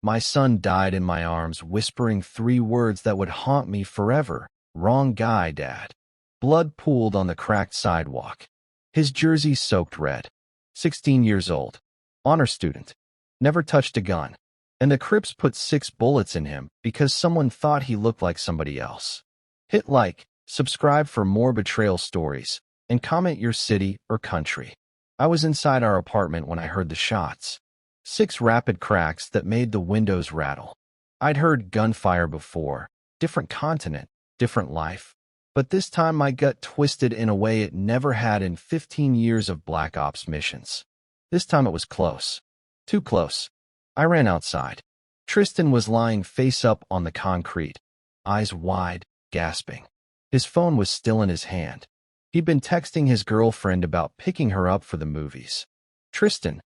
My son died in my arms, whispering 3 words that would haunt me forever. Wrong guy, Dad. Blood pooled on the cracked sidewalk. His jersey soaked red. 16 years old. Honor student. Never touched a gun. And the Crips put 6 bullets in him because someone thought he looked like somebody else. Hit like, subscribe for more betrayal stories, and comment your city or country. I was inside our apartment when I heard the shots. 6 rapid cracks that made the windows rattle. I'd heard gunfire before. Different continent, different life. But this time my gut twisted in a way it never had in 15 years of Black Ops missions. This time it was close. Too close. I ran outside. Tristan was lying face up on the concrete, eyes wide, gasping. His phone was still in his hand. He'd been texting his girlfriend about picking her up for the movies. Tristan.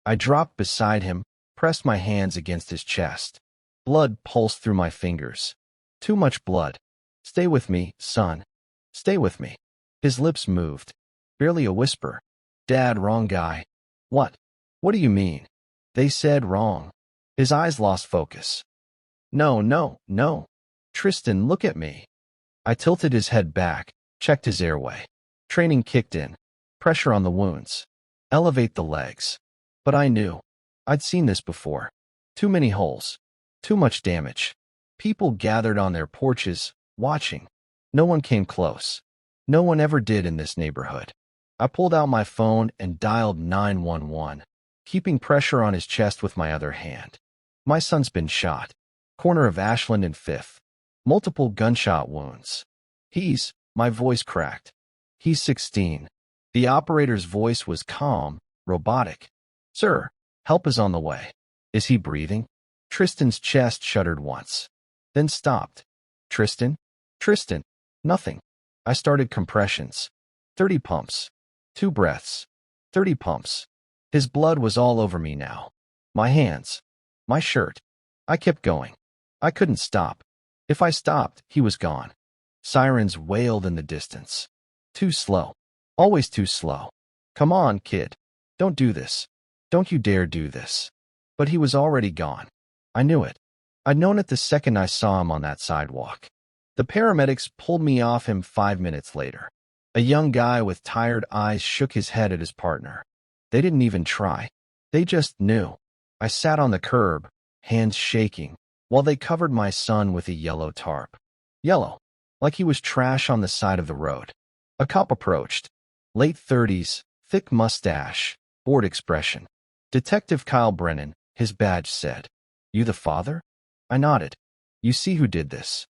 I dropped beside him, pressed my hands against his chest. Blood pulsed through my fingers. Too much blood. Stay with me, son. Stay with me. His lips moved. Barely a whisper. Dad, wrong guy. What? What do you mean? They said wrong. His eyes lost focus. No, no, no. Tristan, look at me. I tilted his head back, checked his airway. Training kicked in. Pressure on the wounds. Elevate the legs. But I knew. I'd seen this before. Too many holes. Too much damage. People gathered on their porches, watching. No one came close. No one ever did in this neighborhood. I pulled out my phone and dialed 911, keeping pressure on his chest with my other hand. My son's been shot. Corner of Ashland and 5th. Multiple gunshot wounds. My voice cracked. He's 16. The operator's voice was calm, robotic. Sir, help is on the way. Is he breathing? Tristan's chest shuddered once, then stopped. Tristan? Tristan? Nothing. I started compressions. 30 pumps. 2 breaths. 30 pumps. His blood was all over me now. My hands. My shirt. I kept going. I couldn't stop. If I stopped, he was gone. Sirens wailed in the distance. Too slow. Always too slow. Come on, kid. Don't do this. Don't you dare do this. But he was already gone. I knew it. I'd known it the second I saw him on that sidewalk. The paramedics pulled me off him 5 minutes later. A young guy with tired eyes shook his head at his partner. They didn't even try. They just knew. I sat on the curb, hands shaking, while they covered my son with a yellow tarp. Yellow, like he was trash on the side of the road. A cop approached. Late 30s, thick mustache, bored expression. Detective Kyle Brennan, his badge said. You the father? I nodded. You see who did this?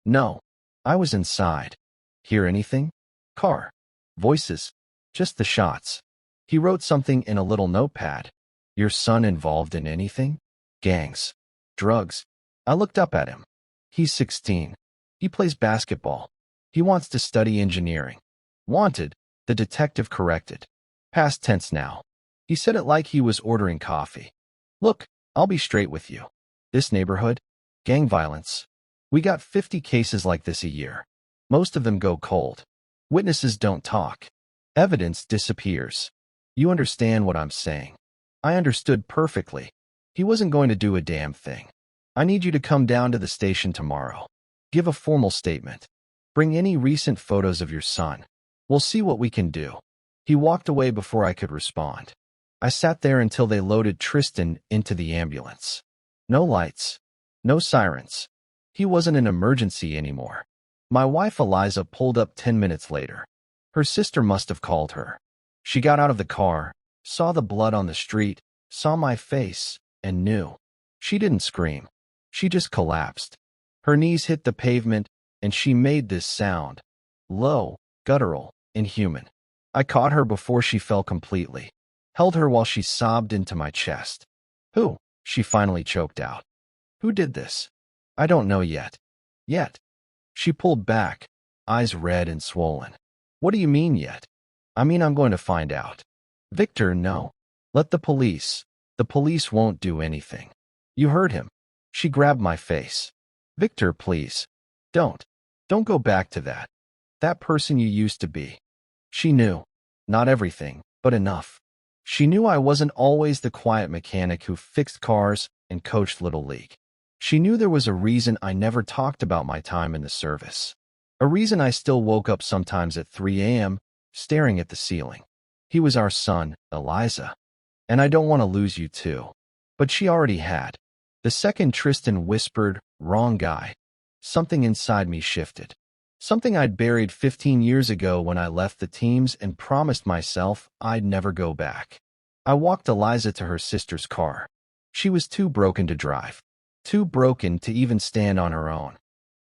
No. I was inside. Hear anything? Car. Voices. Just the shots. He wrote something in a little notepad. Your son involved in anything? Gangs. Drugs. I looked up at him. He's 16. He plays basketball. He wants to study engineering. Wanted, the detective corrected. Past tense now. He said it like he was ordering coffee. Look, I'll be straight with you. This neighborhood, gang violence. We got 50 cases like this a year. Most of them go cold. Witnesses don't talk. Evidence disappears. You understand what I'm saying? I understood perfectly. He wasn't going to do a damn thing. I need you to come down to the station tomorrow. Give a formal statement. Bring any recent photos of your son. We'll see what we can do. He walked away before I could respond. I sat there until they loaded Tristan into the ambulance. No lights. No sirens. He wasn't an emergency anymore. My wife Eliza pulled up 10 minutes later. Her sister must have called her. She got out of the car, saw the blood on the street, saw my face, and knew. She didn't scream. She just collapsed. Her knees hit the pavement, and she made this sound. Low, guttural, inhuman. I caught her before she fell completely. Held her while she sobbed into my chest. Who? She finally choked out. Who did this? I don't know yet. Yet. She pulled back, eyes red and swollen. What do you mean yet? I mean I'm going to find out. Victor, no. Let the police. The police won't do anything. You heard him. She grabbed my face. Victor, please. Don't. Don't go back to that. That person you used to be. She knew. Not everything, but enough. She knew I wasn't always the quiet mechanic who fixed cars, and coached Little League. She knew there was a reason I never talked about my time in the service. A reason I still woke up sometimes at 3 a.m., staring at the ceiling. He was our son, Eliza. And I don't want to lose you too. But she already had. The second Tristan whispered, "Wrong guy," something inside me shifted. Something I'd buried 15 years ago when I left the teams and promised myself I'd never go back. I walked Eliza to her sister's car. She was too broken to drive. Too broken to even stand on her own.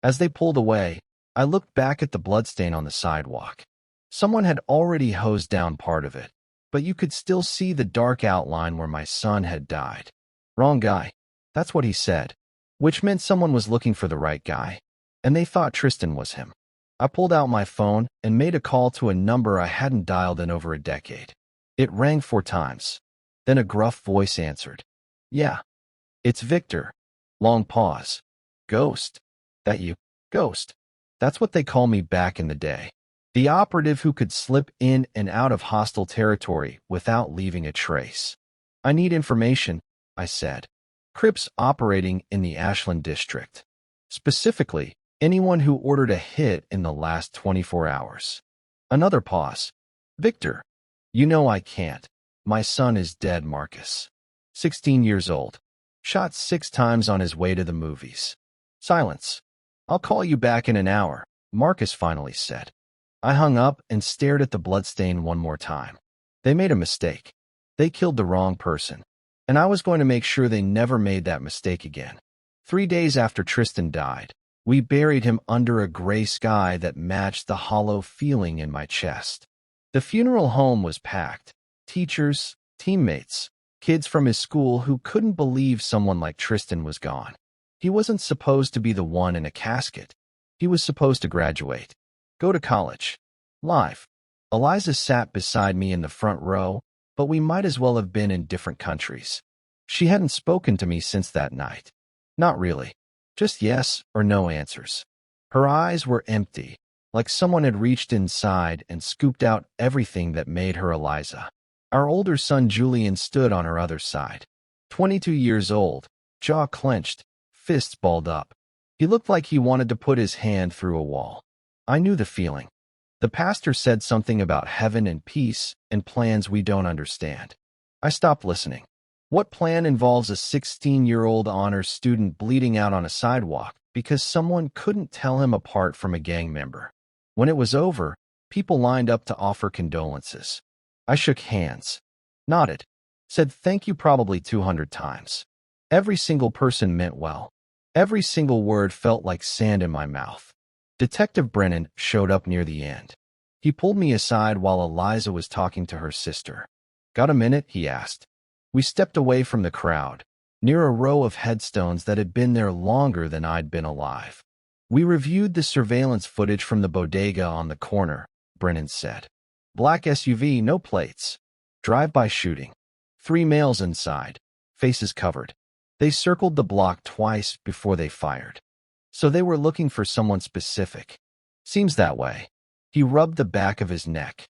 As they pulled away, I looked back at the bloodstain on the sidewalk. Someone had already hosed down part of it, but you could still see the dark outline where my son had died. Wrong guy. That's what he said, which meant someone was looking for the right guy, and they thought Tristan was him. I pulled out my phone and made a call to a number I hadn't dialed in over a decade. It rang 4 times. Then a gruff voice answered. "Yeah, it's Victor." Long pause. "Ghost. That you? Ghost." That's what they call me back in the day. The operative who could slip in and out of hostile territory without leaving a trace. "I need information," I said. Crips operating in the Ashland district. Specifically, anyone who ordered a hit in the last 24 hours. Another pause. "Victor, you know I can't. My son is dead, Marcus. 16 years old. Shot 6 times on his way to the movies." Silence. "I'll call you back in an hour," Marcus finally said. I hung up and stared at the bloodstain one more time. They made a mistake. They killed the wrong person. And I was going to make sure they never made that mistake again. 3 days after Tristan died, we buried him under a gray sky that matched the hollow feeling in my chest. The funeral home was packed. Teachers, teammates, kids from his school who couldn't believe someone like Tristan was gone. He wasn't supposed to be the one in a casket. He was supposed to graduate. Go to college. Live. Eliza sat beside me in the front row, but we might as well have been in different countries. She hadn't spoken to me since that night. Not really. Just yes or no answers. Her eyes were empty, like someone had reached inside and scooped out everything that made her Eliza. Our older son Julian stood on her other side. 22 years old, jaw clenched, fists balled up. He looked like he wanted to put his hand through a wall. I knew the feeling. The pastor said something about heaven and peace and plans we don't understand. I stopped listening. What plan involves a 16-year-old honors student bleeding out on a sidewalk because someone couldn't tell him apart from a gang member? When it was over, people lined up to offer condolences. I shook hands, nodded, said thank you probably 200 times. Every single person meant well. Every single word felt like sand in my mouth. Detective Brennan showed up near the end. He pulled me aside while Eliza was talking to her sister. "Got a minute?" he asked. We stepped away from the crowd, near a row of headstones that had been there longer than I'd been alive. "We reviewed the surveillance footage from the bodega on the corner," Brennan said. "Black SUV, no plates. Drive-by shooting. 3 males inside, faces covered. They circled the block twice before they fired. So they were looking for someone specific. Seems that way." He rubbed the back of his neck.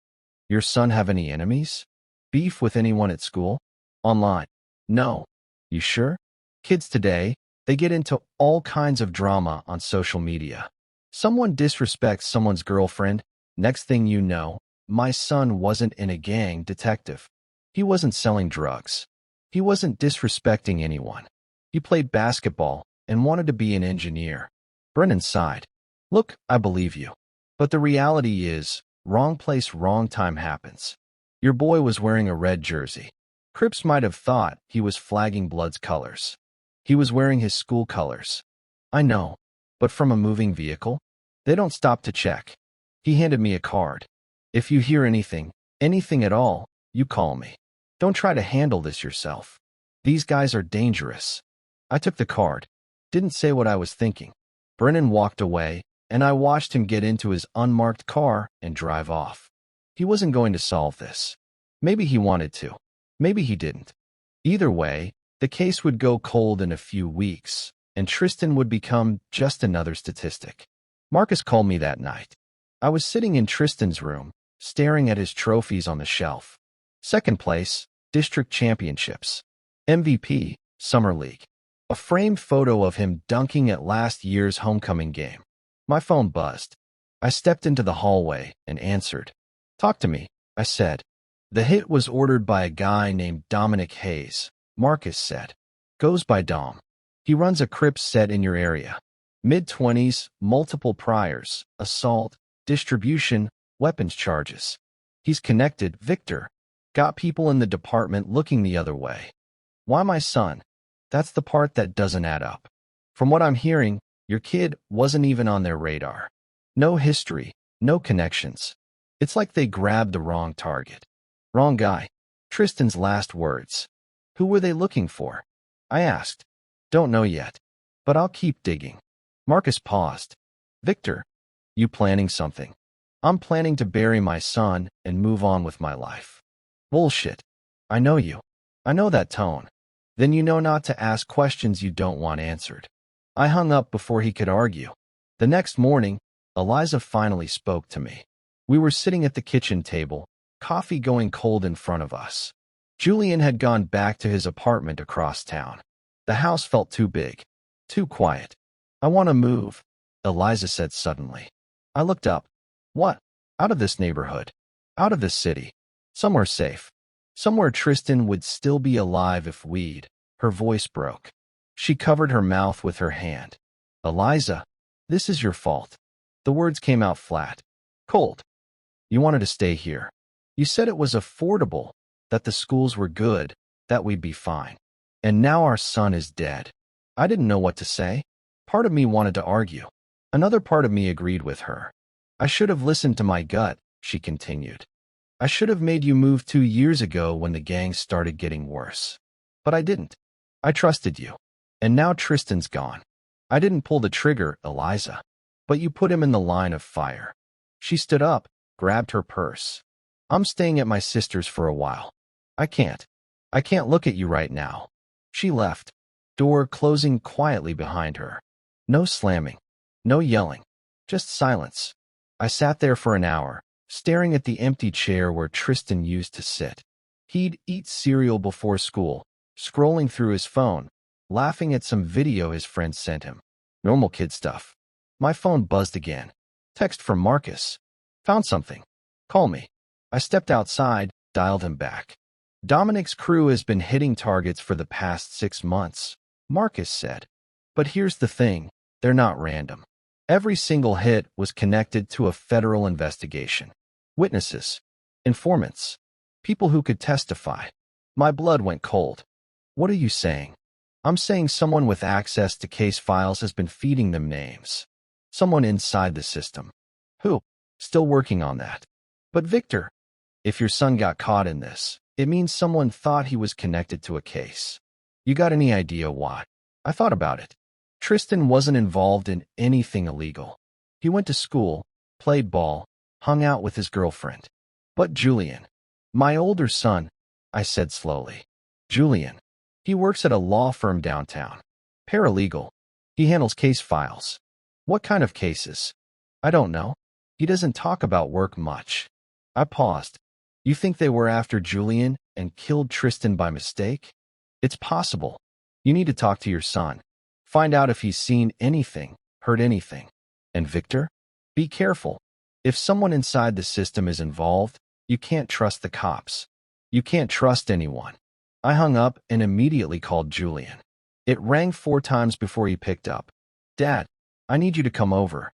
"Your son have any enemies? Beef with anyone at school? Online?" "No." "You sure? Kids today, they get into all kinds of drama on social media. Someone disrespects someone's girlfriend. Next thing you know, my son wasn't in a gang, detective. He wasn't selling drugs. He wasn't disrespecting anyone. He played basketball and wanted to be an engineer." Brennan sighed. "Look, I believe you. But the reality is, wrong place, wrong time happens. Your boy was wearing a red jersey. Crips might have thought he was flagging Blood's colors. He was wearing his school colors. I know, but from a moving vehicle? They don't stop to check." He handed me a card. "If you hear anything at all, you call me. Don't try to handle this yourself. These guys are dangerous." I took the card. Didn't say what I was thinking. Brennan walked away, and I watched him get into his unmarked car and drive off. He wasn't going to solve this. Maybe he wanted to. Maybe he didn't. Either way, the case would go cold in a few weeks, and Tristan would become just another statistic. Marcus called me that night. I was sitting in Tristan's room, staring at his trophies on the shelf. Second place, district championships. MVP, summer league. A framed photo of him dunking at last year's homecoming game. My phone buzzed. I stepped into the hallway and answered. "Talk to me," I said. "The hit was ordered by a guy named Dominic Hayes," Marcus said. "Goes by Dom. He runs a Crips set in your area. Mid-20s, multiple priors, assault, distribution, weapons charges. He's connected, Victor. Got people in the department looking the other way." "Why my son?" That's the part that doesn't add up. From what I'm hearing, your kid wasn't even on their radar. No history, no connections. It's like they grabbed the wrong target. Wrong guy. Tristan's last words. "Who were they looking for?" I asked. "Don't know yet, but I'll keep digging." Marcus paused. "Victor, you planning something?" "I'm planning to bury my son and move on with my life." "Bullshit. I know you. I know that tone. Then you know not to ask questions you don't want answered." I hung up before he could argue. The next morning, Eliza finally spoke to me. We were sitting at the kitchen table, coffee going cold in front of us. Julian had gone back to his apartment across town. The house felt too big, too quiet. "I want to move," Eliza said suddenly. I looked up. "What? Out of this neighborhood? Out of this city? Somewhere safe? Somewhere Tristan would still be alive if we'd—" Her voice broke. She covered her mouth with her hand. "Eliza, this is your fault." The words came out flat. "Cold. You wanted to stay here. You said it was affordable, that the schools were good, that we'd be fine. And now our son is dead." I didn't know what to say. Part of me wanted to argue. Another part of me agreed with her. "I should have listened to my gut," she continued. "I should have made you move 2 years ago when the gangs started getting worse. But I didn't. I trusted you. And now Tristan's gone. I didn't pull the trigger, Eliza. But you put him in the line of fire." She stood up, grabbed her purse. "I'm staying at my sister's for a while. I can't look at you right now." She left, door closing quietly behind her. No slamming, no yelling, just silence. I sat there for an hour, staring at the empty chair where Tristan used to sit. He'd eat cereal before school, scrolling through his phone, laughing at some video his friend sent him. Normal kid stuff. My phone buzzed again. Text from Marcus. "Found something. Call me." I stepped outside, dialed him back. "Dominic's crew has been hitting targets for the past 6 months," Marcus said. "But here's the thing, they're not random. Every single hit was connected to a federal investigation. Witnesses, informants, people who could testify." My blood went cold. "What are you saying?" "I'm saying someone with access to case files has been feeding them names. Someone inside the system." "Who?" "Still working on that." "But Victor, if your son got caught in this, it means someone thought he was connected to a case. You got any idea why?" I thought about it. Tristan wasn't involved in anything illegal. He went to school, played ball, hung out with his girlfriend. But Julian, my older son, I said slowly. "Julian. He works at a law firm downtown. Paralegal. He handles case files." "What kind of cases?" "I don't know. He doesn't talk about work much." I paused. "You think they were after Julian and killed Tristan by mistake?" "It's possible. You need to talk to your son. Find out if he's seen anything, heard anything. And Victor? Be careful. If someone inside the system is involved, you can't trust the cops. You can't trust anyone." I hung up and immediately called Julian. It rang 4 times before he picked up. "Dad, I need you to come over.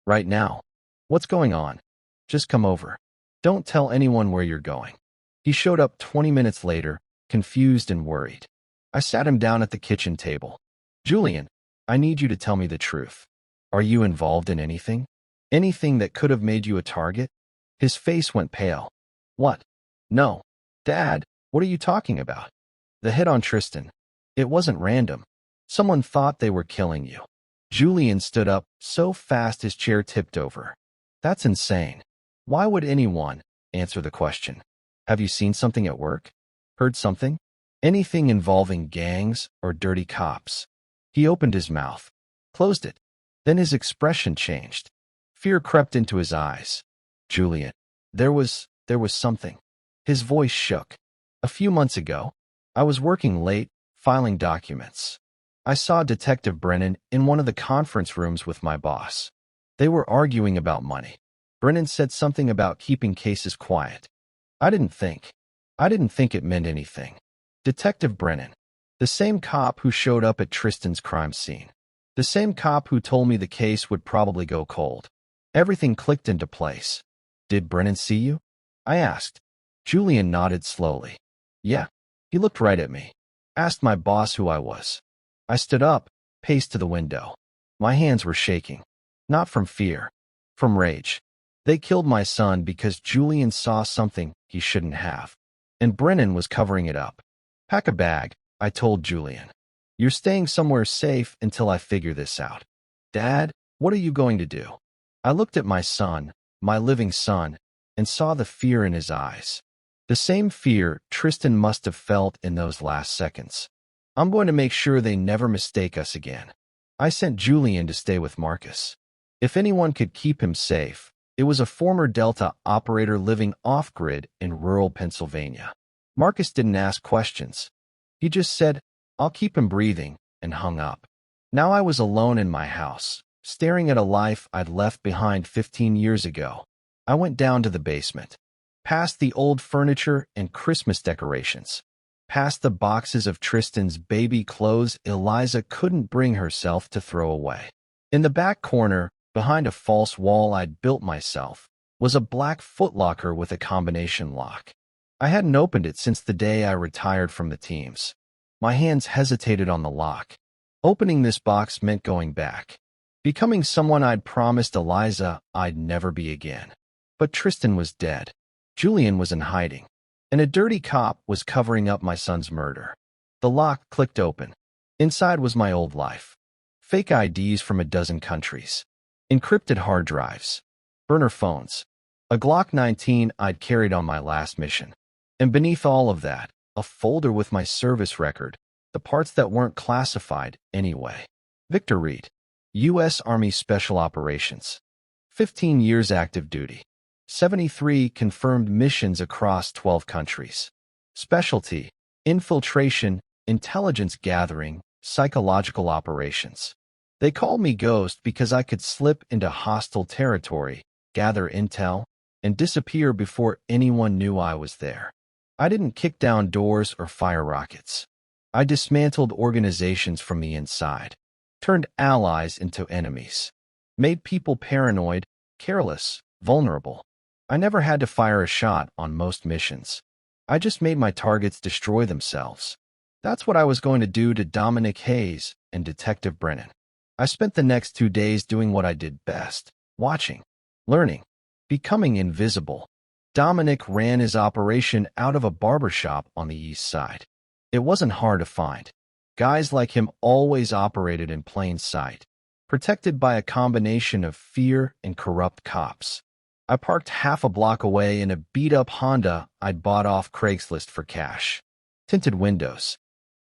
Right now." "What's going on?" "Just come over. Don't tell anyone where you're going." He showed up 20 minutes later, confused and worried. I sat him down at the kitchen table. "Julian, I need you to tell me the truth. Are you involved in anything? Anything that could have made you a target?" His face went pale. "What? No. Dad, what are you talking about?" "The hit on Tristan. It wasn't random. Someone thought they were killing you." Julian stood up so fast his chair tipped over. "That's insane. Why would anyone answer the question? Have you seen something at work? Heard something? Anything involving gangs or dirty cops?" He opened his mouth, closed it. Then his expression changed. Fear crept into his eyes. "Julian, there was something." His voice shook. "A few months ago, I was working late, filing documents. I saw Detective Brennan in one of the conference rooms with my boss. They were arguing about money. Brennan said something about keeping cases quiet. I didn't think. I didn't think it meant anything. Detective Brennan. The same cop who showed up at Tristan's crime scene. The same cop who told me the case would probably go cold. Everything clicked into place. Did Brennan see you? I asked. Julian nodded slowly. Yeah. He looked right at me. Asked my boss who I was. I stood up, paced to the window. My hands were shaking. Not from fear. From rage. They killed my son because Julian saw something he shouldn't have. And Brennan was covering it up. Pack a bag, I told Julian. You're staying somewhere safe until I figure this out. Dad, what are you going to do? I looked at my son, my living son, and saw the fear in his eyes. The same fear Tristan must have felt in those last seconds. I'm going to make sure they never mistake us again. I sent Julian to stay with Marcus. If anyone could keep him safe, it was a former Delta operator living off-grid in rural Pennsylvania. Marcus didn't ask questions. He just said, I'll keep him breathing, and hung up. Now I was alone in my house, staring at a life I'd left behind 15 years ago. I went down to the basement, past the old furniture and Christmas decorations, past the boxes of Tristan's baby clothes Eliza couldn't bring herself to throw away. In the back corner, behind a false wall I'd built myself, was a black footlocker with a combination lock. I hadn't opened it since the day I retired from the teams. My hands hesitated on the lock. Opening this box meant going back, becoming someone I'd promised Eliza I'd never be again. But Tristan was dead. Julian was in hiding, and a dirty cop was covering up my son's murder. The lock clicked open. Inside was my old life. Fake IDs from a dozen countries. Encrypted hard drives. Burner phones. A Glock 19 I'd carried on my last mission. And beneath all of that, a folder with my service record, the parts that weren't classified anyway. Victor Reed, U.S. Army Special Operations. 15 years active duty. 73 confirmed missions across 12 countries. Specialty, infiltration, intelligence gathering, psychological operations. They called me Ghost because I could slip into hostile territory, gather intel, and disappear before anyone knew I was there. I didn't kick down doors or fire rockets. I dismantled organizations from the inside, turned allies into enemies, made people paranoid, careless, vulnerable. I never had to fire a shot on most missions. I just made my targets destroy themselves. That's what I was going to do to Dominic Hayes and Detective Brennan. I spent the next 2 days doing what I did best, watching, learning, becoming invisible. Dominic ran his operation out of a barbershop on the east side. It wasn't hard to find. Guys like him always operated in plain sight, protected by a combination of fear and corrupt cops. I parked half a block away in a beat-up Honda I'd bought off Craigslist for cash. Tinted windows.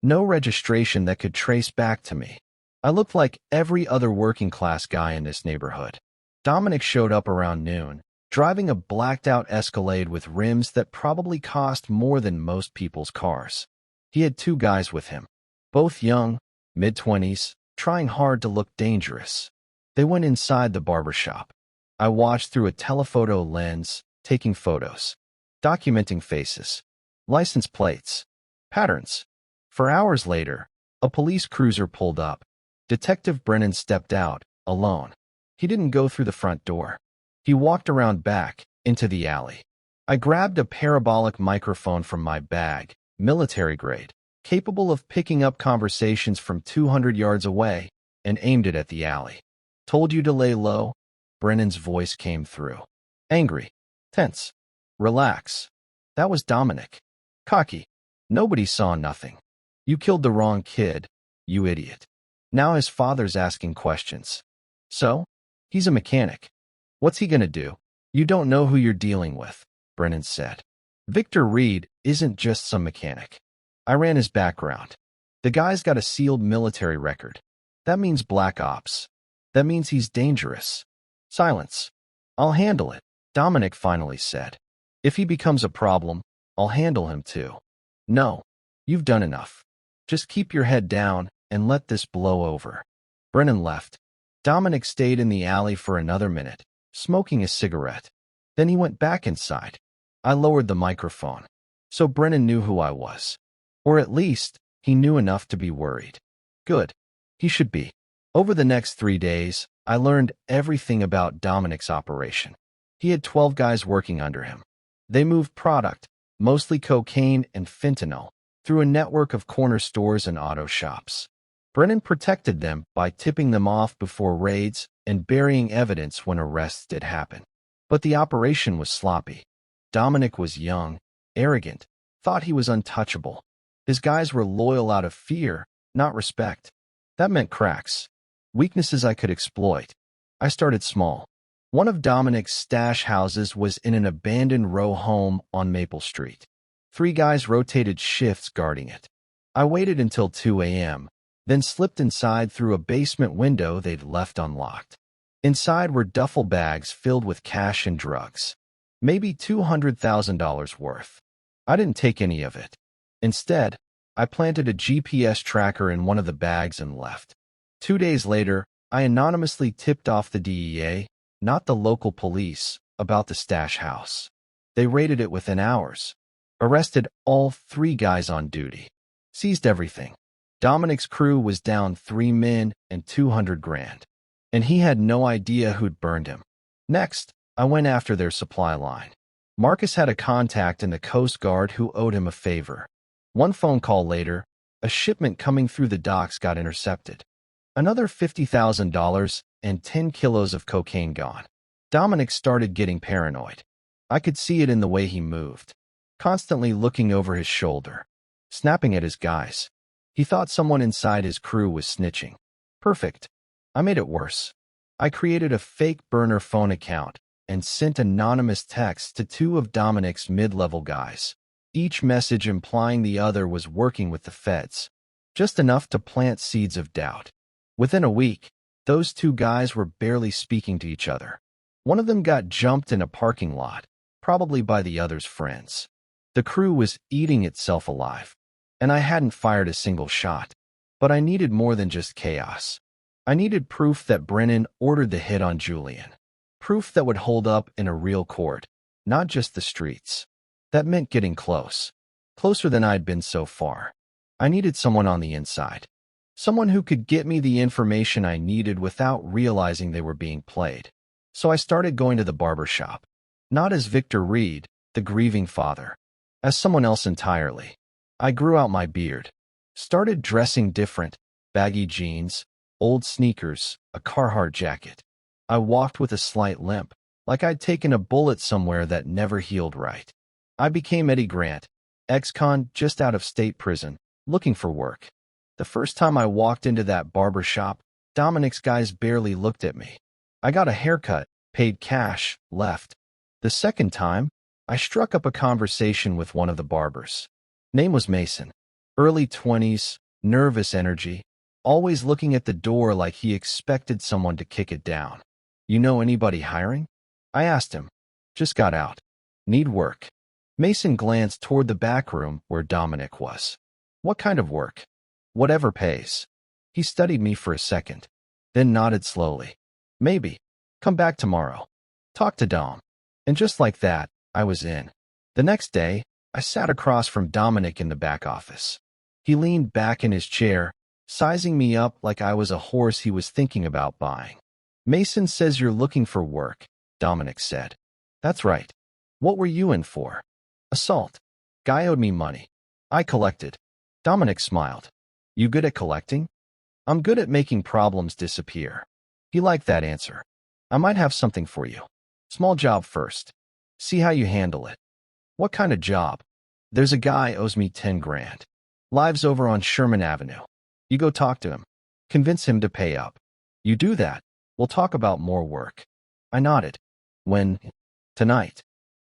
No registration that could trace back to me. I looked like every other working-class guy in this neighborhood. Dominic showed up around noon, driving a blacked-out Escalade with rims that probably cost more than most people's cars. He had 2 guys with him, both young, mid-20s, trying hard to look dangerous. They went inside the barbershop. I watched through a telephoto lens, taking photos, documenting faces, license plates, patterns. For hours later, a police cruiser pulled up. Detective Brennan stepped out, alone. He didn't go through the front door. He walked around back, into the alley. I grabbed a parabolic microphone from my bag, military grade, capable of picking up conversations from 200 yards away, and aimed it at the alley. Told you to lay low? Brennan's voice came through. Angry. Tense. Relax. That was Dominic. Cocky. Nobody saw nothing. You killed the wrong kid, you idiot. Now his father's asking questions. So? He's a mechanic. What's he gonna do? You don't know who you're dealing with, Brennan said. Victor Reed isn't just some mechanic. I ran his background. The guy's got a sealed military record. That means black ops. That means he's dangerous. Silence. I'll handle it, Dominic finally said. If he becomes a problem, I'll handle him too. No. You've done enough. Just keep your head down and let this blow over. Brennan left. Dominic stayed in the alley for another minute, smoking a cigarette. Then he went back inside. I lowered the microphone, so Brennan knew who I was. Or at least, he knew enough to be worried. Good. He should be. Over the next 3 days, I learned everything about Dominic's operation. He had 12 guys working under him. They moved product, mostly cocaine and fentanyl, through a network of corner stores and auto shops. Brennan protected them by tipping them off before raids and burying evidence when arrests did happen. But the operation was sloppy. Dominic was young, arrogant, thought he was untouchable. His guys were loyal out of fear, not respect. That meant cracks. Weaknesses I could exploit. I started small. One of Dominic's stash houses was in an abandoned row home on Maple Street. 3 guys rotated shifts guarding it. I waited until 2 a.m., then slipped inside through a basement window they'd left unlocked. Inside were duffel bags filled with cash and drugs. Maybe $200,000 worth. I didn't take any of it. Instead, I planted a GPS tracker in one of the bags and left. 2 days later, I anonymously tipped off the DEA, not the local police, about the stash house. They raided it within hours. Arrested all 3 guys on duty. Seized everything. Dominic's crew was down 3 men and $200,000. And he had no idea who'd burned him. Next, I went after their supply line. Marcus had a contact in the Coast Guard who owed him a favor. One phone call later, a shipment coming through the docks got intercepted. Another $50,000 and 10 kilos of cocaine gone. Dominic started getting paranoid. I could see it in the way he moved, constantly looking over his shoulder, snapping at his guys. He thought someone inside his crew was snitching. Perfect. I made it worse. I created a fake burner phone account and sent anonymous texts to 2 of Dominic's mid-level guys, each message implying the other was working with the feds, just enough to plant seeds of doubt. Within a week, those 2 guys were barely speaking to each other. One of them got jumped in a parking lot, probably by the other's friends. The crew was eating itself alive, and I hadn't fired a single shot. But I needed more than just chaos. I needed proof that Brennan ordered the hit on Julian. Proof that would hold up in a real court, not just the streets. That meant getting close. Closer than I'd been so far. I needed someone on the inside. Someone who could get me the information I needed without realizing they were being played. So I started going to the barber shop. Not as Victor Reed, the grieving father. As someone else entirely. I grew out my beard. Started dressing different. Baggy jeans, old sneakers, a Carhartt jacket. I walked with a slight limp, like I'd taken a bullet somewhere that never healed right. I became Eddie Grant, ex-con just out of state prison, looking for work. The first time I walked into that barber shop, Dominic's guys barely looked at me. I got a haircut, paid cash, left. The second time, I struck up a conversation with one of the barbers. Name was Mason. Early 20s, nervous energy, always looking at the door like he expected someone to kick it down. You know anybody hiring? I asked him. Just got out. Need work. Mason glanced toward the back room where Dominic was. What kind of work? Whatever pays. He studied me for a second, then nodded slowly. Maybe. Come back tomorrow. Talk to Dom. And just like that, I was in. The next day, I sat across from Dominic in the back office. He leaned back in his chair, sizing me up like I was a horse he was thinking about buying. Mason says you're looking for work, Dominic said. That's right. What were you in for? Assault. Guy owed me money. I collected. Dominic smiled. You good at collecting? I'm good at making problems disappear. He liked that answer. I might have something for you. Small job first. See how you handle it. What kind of job? There's a guy owes me 10 grand. Lives over on Sherman Avenue. You go talk to him. Convince him to pay up. You do that, we'll talk about more work. I nodded. When? Tonight.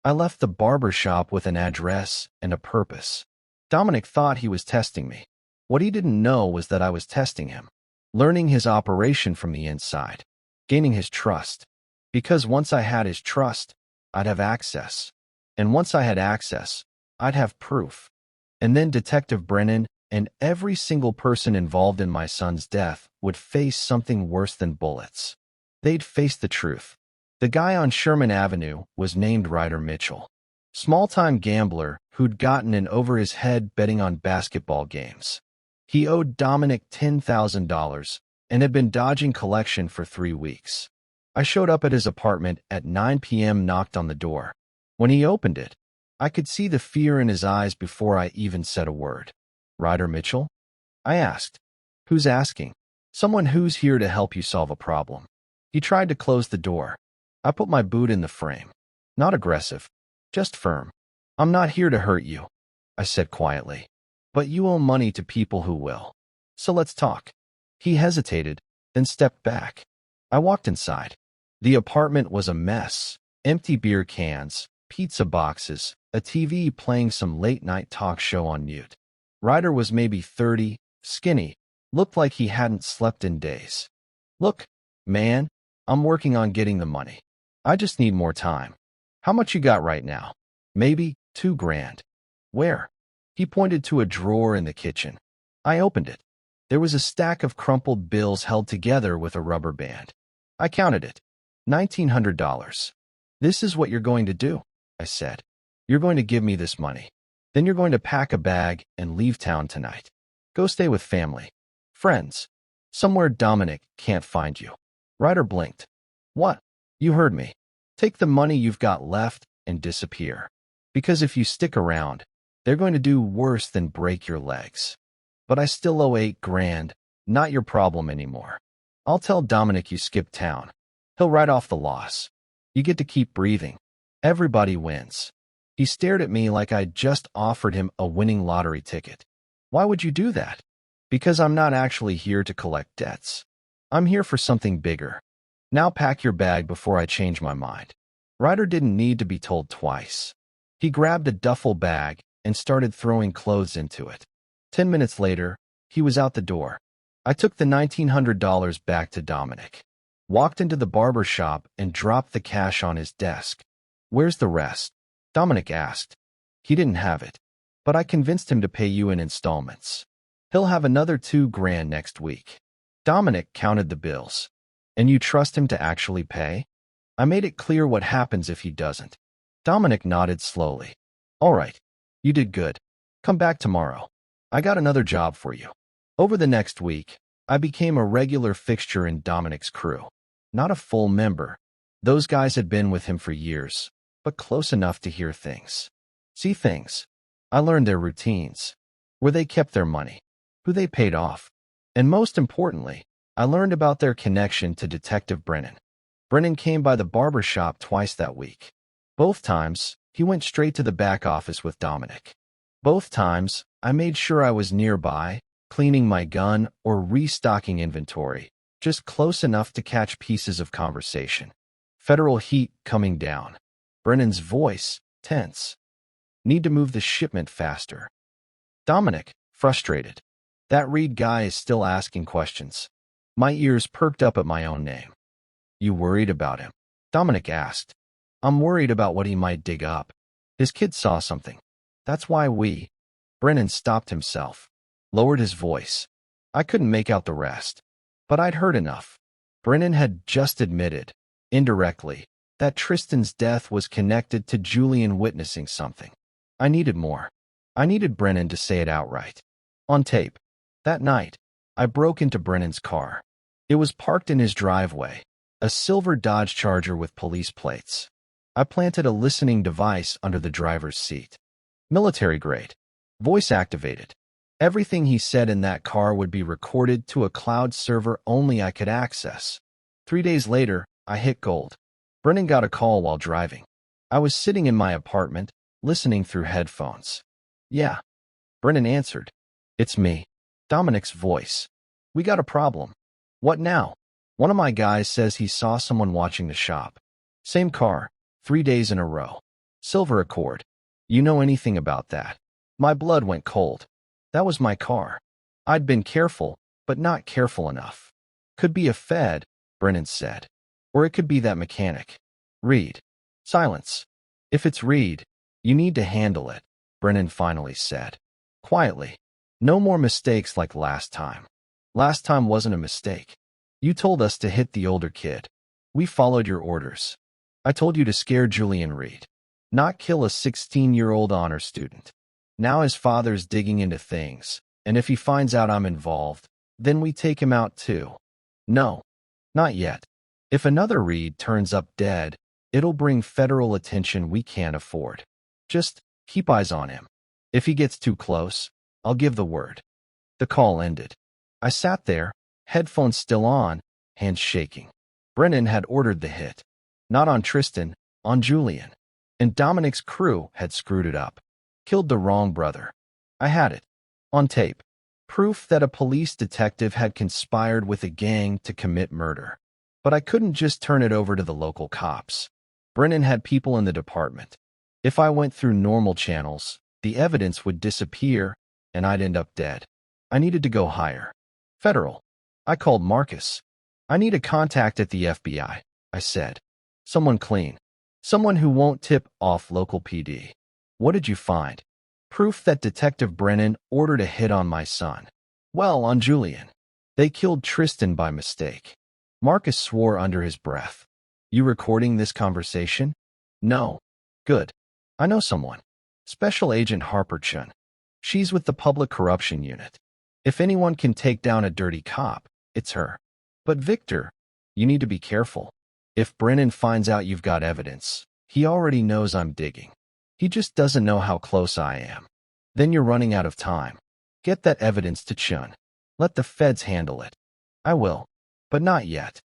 I left the barber shop with an address and a purpose. Dominic thought he was testing me. What he didn't know was that I was testing him. Learning his operation from the inside. Gaining his trust. Because once I had his trust, I'd have access. And once I had access, I'd have proof. And then Detective Brennan and every single person involved in my son's death would face something worse than bullets. They'd face the truth. The guy on Sherman Avenue was named Ryder Mitchell. Small-time gambler who'd gotten in over his head betting on basketball games. He owed Dominic $10,000 and had been dodging collection for 3 weeks. I showed up at his apartment at 9 p.m., knocked on the door. When he opened it, I could see the fear in his eyes before I even said a word. "Ryder Mitchell?" I asked. "Who's asking?" "Someone who's here to help you solve a problem." He tried to close the door. I put my boot in the frame. Not aggressive, just firm. "I'm not here to hurt you," I said quietly. "But you owe money to people who will. So let's talk." He hesitated, then stepped back. I walked inside. The apartment was a mess. Empty beer cans, pizza boxes, a TV playing some late-night talk show on mute. Ryder was maybe 30, skinny, looked like he hadn't slept in days. "Look, man, I'm working on getting the money. I just need more time. How much you got right now?" "Maybe $2,000. "Where?" He pointed to a drawer in the kitchen. I opened it. There was a stack of crumpled bills held together with a rubber band. I counted it. $1,900. "This is what you're going to do," I said. "You're going to give me this money. Then you're going to pack a bag and leave town tonight. Go stay with family. Friends. Somewhere Dominic can't find you." Ryder blinked. "What?" "You heard me. Take the money you've got left and disappear. Because if you stick around, they're going to do worse than break your legs. But I still owe $8,000, not your problem anymore. I'll tell Dominic you skipped town. He'll write off the loss. You get to keep breathing. Everybody wins." He stared at me like I'd just offered him a winning lottery ticket. "Why would you do that?" "Because I'm not actually here to collect debts. I'm here for something bigger. Now pack your bag before I change my mind." Ryder didn't need to be told twice. He grabbed a duffel bag and started throwing clothes into it. 10 minutes later, he was out the door. I took the $1,900 back to Dominic, walked into the barber shop and dropped the cash on his desk. "Where's the rest?" Dominic asked. "He didn't have it, but I convinced him to pay you in installments. He'll have another $2,000 next week." Dominic counted the bills. "And you trust him to actually pay?" I made it clear what happens if he doesn't. Dominic nodded slowly. "All right. You did good. Come back tomorrow. I got another job for you." Over the next week, I became a regular fixture in Dominic's crew. Not a full member. Those guys had been with him for years, but close enough to hear things. See things. I learned their routines, where they kept their money, who they paid off. And most importantly, I learned about their connection to Detective Brennan. Brennan came by the barber shop twice that week. Both times, he went straight to the back office with Dominic. Both times, I made sure I was nearby, cleaning my gun or restocking inventory, just close enough to catch pieces of conversation. Federal heat coming down. Brennan's voice, tense. "Need to move the shipment faster." Dominic, frustrated. "That Reed guy is still asking questions." My ears perked up at my own name. "You worried about him?" Dominic asked. "I'm worried about what he might dig up. His kid saw something. That's why we—" Brennan stopped himself, lowered his voice. I couldn't make out the rest, but I'd heard enough. Brennan had just admitted, indirectly, that Tristan's death was connected to Julian witnessing something. I needed more. I needed Brennan to say it outright. On tape. That night, I broke into Brennan's car. It was parked in his driveway, a silver Dodge Charger with police plates. I planted a listening device under the driver's seat. Military grade. Voice activated. Everything he said in that car would be recorded to a cloud server only I could access. 3 days later, I hit gold. Brennan got a call while driving. I was sitting in my apartment, listening through headphones. "Yeah." Brennan answered. "It's me." Dominic's voice. "We got a problem." "What now?" "One of my guys says he saw someone watching the shop. Same car, 3 days in a row. Silver Accord. You know anything about that?" My blood went cold. That was my car. I'd been careful, but not careful enough. "Could be a Fed," Brennan said. "Or it could be that mechanic. Reed." Silence. "If it's Reed, you need to handle it," Brennan finally said. Quietly. No more mistakes like last time. Last time wasn't a mistake. You told us to hit the older kid. We followed your orders. I told you to scare Julian Reed, not kill a 16-year-old honor student. Now his father's digging into things, and if he finds out I'm involved, then we take him out too. No, not yet. If another Reed turns up dead, it'll bring federal attention we can't afford. Just keep eyes on him. If he gets too close, I'll give the word. The call ended. I sat there, headphones still on, hands shaking. Brennan had ordered the hit. Not on Tristan, on Julian. And Dominic's crew had screwed it up. Killed the wrong brother. I had it. On tape. Proof that a police detective had conspired with a gang to commit murder. But I couldn't just turn it over to the local cops. Brennan had people in the department. If I went through normal channels, the evidence would disappear, and I'd end up dead. I needed to go higher. Federal. I called Marcus. I need a contact at the FBI, I said. Someone clean. Someone who won't tip off local PD. What did you find? Proof that Detective Brennan ordered a hit on my son. Well, on Julian. They killed Tristan by mistake. Marcus swore under his breath. You recording this conversation? No. Good. I know someone. Special Agent Harper Chun. She's with the Public Corruption Unit. If anyone can take down a dirty cop, it's her. But Victor, you need to be careful. If Brennan finds out you've got evidence, he already knows I'm digging. He just doesn't know how close I am. Then you're running out of time. Get that evidence to Chun. Let the feds handle it. I will. But not yet.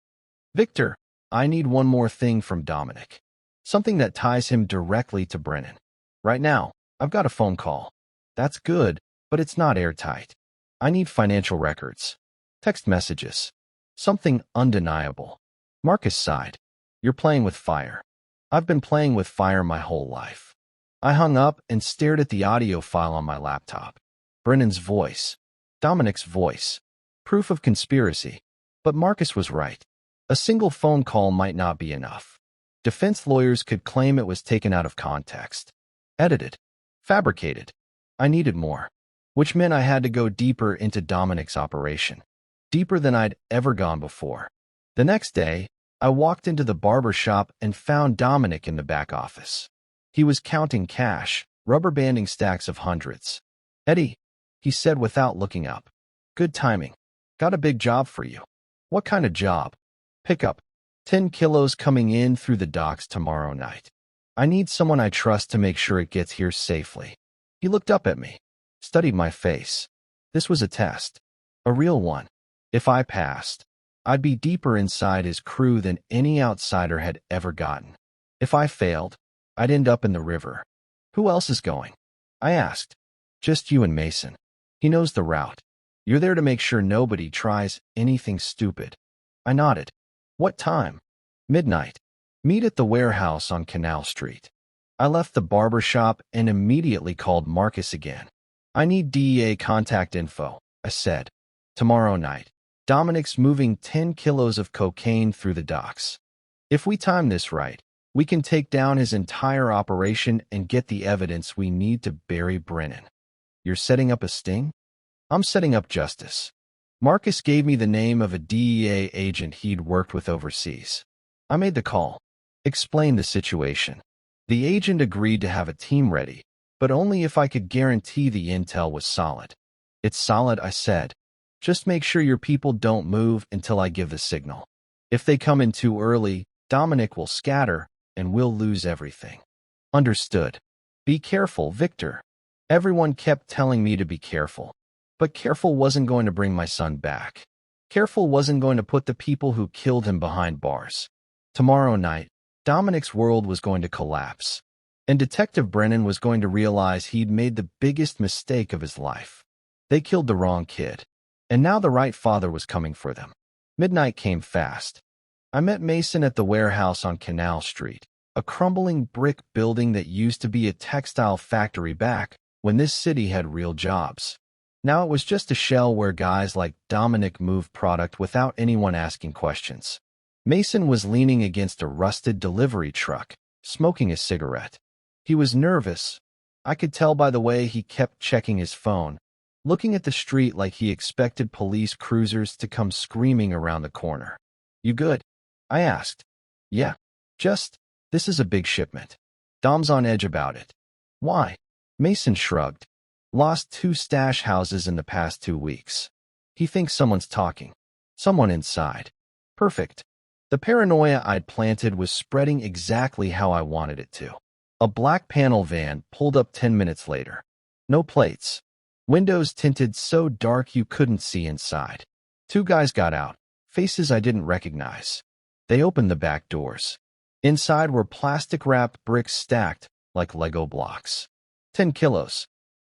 Victor, I need one more thing from Dominic. Something that ties him directly to Brennan. Right now, I've got a phone call. That's good, but it's not airtight. I need financial records. Text messages. Something undeniable. Marcus sighed. You're playing with fire. I've been playing with fire my whole life. I hung up and stared at the audio file on my laptop. Brennan's voice. Dominic's voice. Proof of conspiracy. But Marcus was right. A single phone call might not be enough. Defense lawyers could claim it was taken out of context. Edited. Fabricated. I needed more. Which meant I had to go deeper into Dominic's operation. Deeper than I'd ever gone before. The next day, I walked into the barber shop and found Dominic in the back office. He was counting cash, rubber banding stacks of hundreds. Eddie, he said without looking up. Good timing. Got a big job for you. What kind of job? Pickup. 10 kilos coming in through the docks tomorrow night. I need someone I trust to make sure it gets here safely. He looked up at me, studied my face. This was a test. A real one. If I passed, I'd be deeper inside his crew than any outsider had ever gotten. If I failed, I'd end up in the river. Who else is going? I asked. Just you and Mason. He knows the route. You're there to make sure nobody tries anything stupid. I nodded. What time? Midnight. Meet at the warehouse on Canal Street. I left the barber shop and immediately called Marcus again. I need DEA contact info, I said. Tomorrow night. Dominic's moving 10 kilos of cocaine through the docks. If we time this right, we can take down his entire operation and get the evidence we need to bury Brennan. You're setting up a sting? I'm setting up justice. Marcus gave me the name of a DEA agent he'd worked with overseas. I made the call, explained the situation. The agent agreed to have a team ready, but only if I could guarantee the intel was solid. It's solid, I said. Just make sure your people don't move until I give the signal. If they come in too early, Dominic will scatter, and we'll lose everything. Understood. Be careful, Victor. Everyone kept telling me to be careful. But careful wasn't going to bring my son back. Careful wasn't going to put the people who killed him behind bars. Tomorrow night, Dominic's world was going to collapse. And Detective Brennan was going to realize he'd made the biggest mistake of his life. They killed the wrong kid. And now the right father was coming for them. Midnight came fast. I met Mason at the warehouse on Canal Street, a crumbling brick building that used to be a textile factory back when this city had real jobs. Now it was just a shell where guys like Dominic moved product without anyone asking questions. Mason was leaning against a rusted delivery truck, smoking a cigarette. He was nervous. I could tell by the way he kept checking his phone, looking at the street like he expected police cruisers to come screaming around the corner. "You good?" I asked. "Yeah. This is a big shipment." Dom's on edge about it. "Why?" Mason shrugged. "Lost 2 stash houses in the past 2 weeks. He thinks someone's talking. Someone inside." Perfect. The paranoia I'd planted was spreading exactly how I wanted it to. A black panel van pulled up 10 minutes later. No plates. Windows tinted so dark you couldn't see inside. 2 guys got out, faces I didn't recognize. They opened the back doors. Inside were plastic-wrapped bricks stacked like Lego blocks. 10 kilos.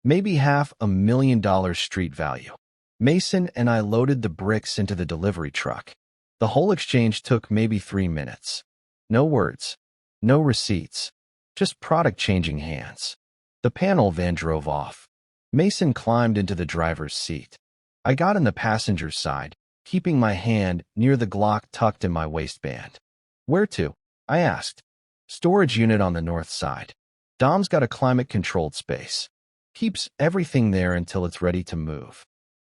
Maybe $500,000 street value. Mason and I loaded the bricks into the delivery truck. The whole exchange took maybe 3 minutes. No words. No receipts. Just product changing hands. The panel van drove off. Mason climbed into the driver's seat. I got in the passenger's side, keeping my hand near the Glock tucked in my waistband. "Where to?" I asked. "Storage unit on the north side. Dom's got a climate-controlled space. Keeps everything there until it's ready to move."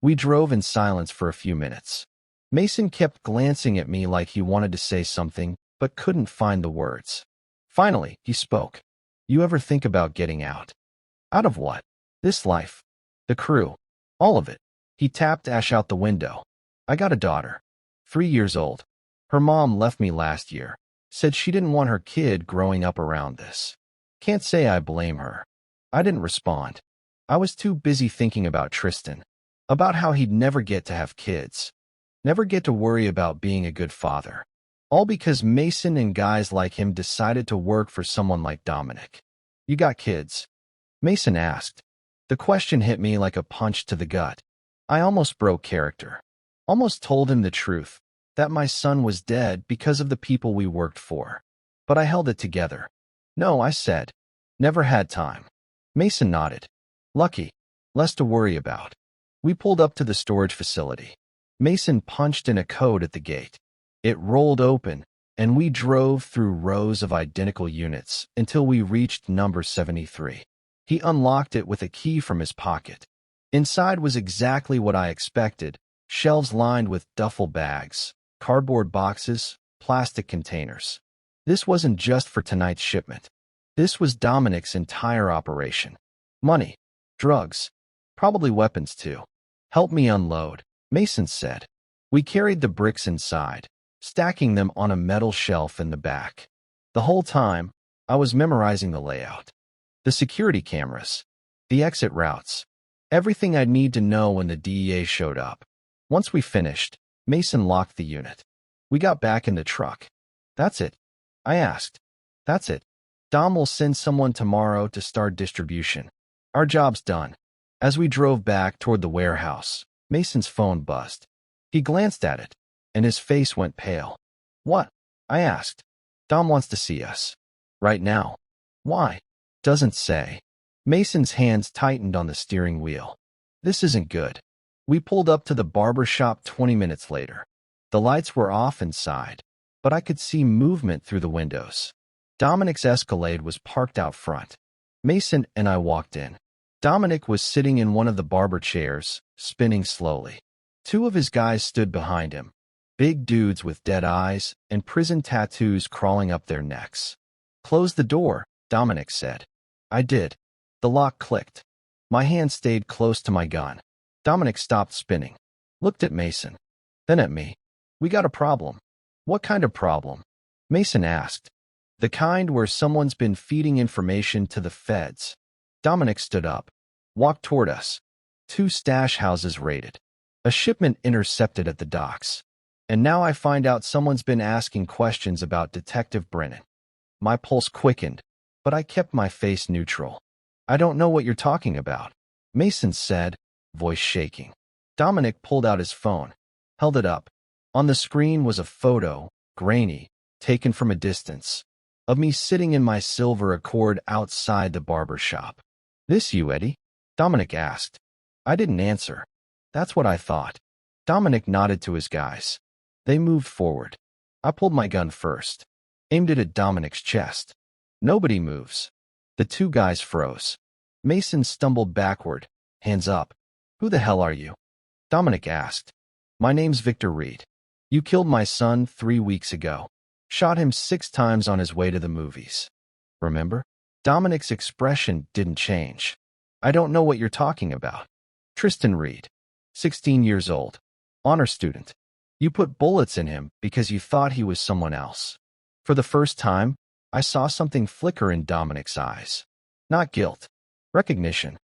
We drove in silence for a few minutes. Mason kept glancing at me like he wanted to say something, but couldn't find the words. Finally, he spoke. "You ever think about getting out?" "Out of what?" "This life. The crew. All of it." He tapped Ash out the window. "I got a daughter. 3 years old. Her mom left me last year. Said she didn't want her kid growing up around this. Can't say I blame her." I didn't respond. I was too busy thinking about Tristan. About how he'd never get to have kids. Never get to worry about being a good father. All because Mason and guys like him decided to work for someone like Dominic. "You got kids?" Mason asked. The question hit me like a punch to the gut. I almost broke character. Almost told him the truth, that my son was dead because of the people we worked for. But I held it together. "No," I said. "Never had time." Mason nodded. "Lucky. Less to worry about." We pulled up to the storage facility. Mason punched in a code at the gate. It rolled open, and we drove through rows of identical units until we reached number 73. He unlocked it with a key from his pocket. Inside was exactly what I expected, shelves lined with duffel bags, cardboard boxes, plastic containers. This wasn't just for tonight's shipment. This was Dominic's entire operation. Money, drugs, probably weapons too. "Help me unload," Mason said. We carried the bricks inside, stacking them on a metal shelf in the back. The whole time, I was memorizing the layout. The security cameras, the exit routes, everything I'd need to know when the DEA showed up. Once we finished, Mason locked the unit. We got back in the truck. "That's it?" I asked. "That's it. Dom will send someone tomorrow to start distribution. Our job's done." As we drove back toward the warehouse, Mason's phone buzzed. He glanced at it, and his face went pale. "What?" I asked. "Dom wants to see us. Right now." "Why?" "Doesn't say." Mason's hands tightened on the steering wheel. "This isn't good." We pulled up to the barber shop 20 minutes later. The lights were off inside, but I could see movement through the windows. Dominic's Escalade was parked out front. Mason and I walked in. Dominic was sitting in one of the barber chairs, spinning slowly. 2 of his guys stood behind him, big dudes with dead eyes and prison tattoos crawling up their necks. "Close the door," Dominic said. I did. The lock clicked. My hand stayed close to my gun. Dominic stopped spinning, looked at Mason, then at me. "We got a problem." "What kind of problem?" Mason asked. "The kind where someone's been feeding information to the feds." Dominic stood up, walked toward us. 2 stash houses raided. A shipment intercepted at the docks. And now I find out someone's been asking questions about Detective Brennan. My pulse quickened, but I kept my face neutral. "I don't know what you're talking about," Mason said, voice shaking. Dominic pulled out his phone, held it up. On the screen was a photo, grainy, taken from a distance, of me sitting in my silver Accord outside the barber shop. "This you, Eddie?" Dominic asked. I didn't answer. That's what I thought. Dominic nodded to his guys. They moved forward. I pulled my gun first, aimed it at Dominic's chest. Nobody moves. The 2 guys froze. Mason stumbled backward, hands up. Who the hell are you? Dominic asked. My name's Victor Reed. You killed my son 3 weeks ago. Shot him 6 times on his way to the movies. Remember? Dominic's expression didn't change. I don't know what you're talking about. Tristan Reed, 16 years old, honor student. You put bullets in him because you thought he was someone else. For the first time, I saw something flicker in Dominic's eyes. Not guilt. Recognition.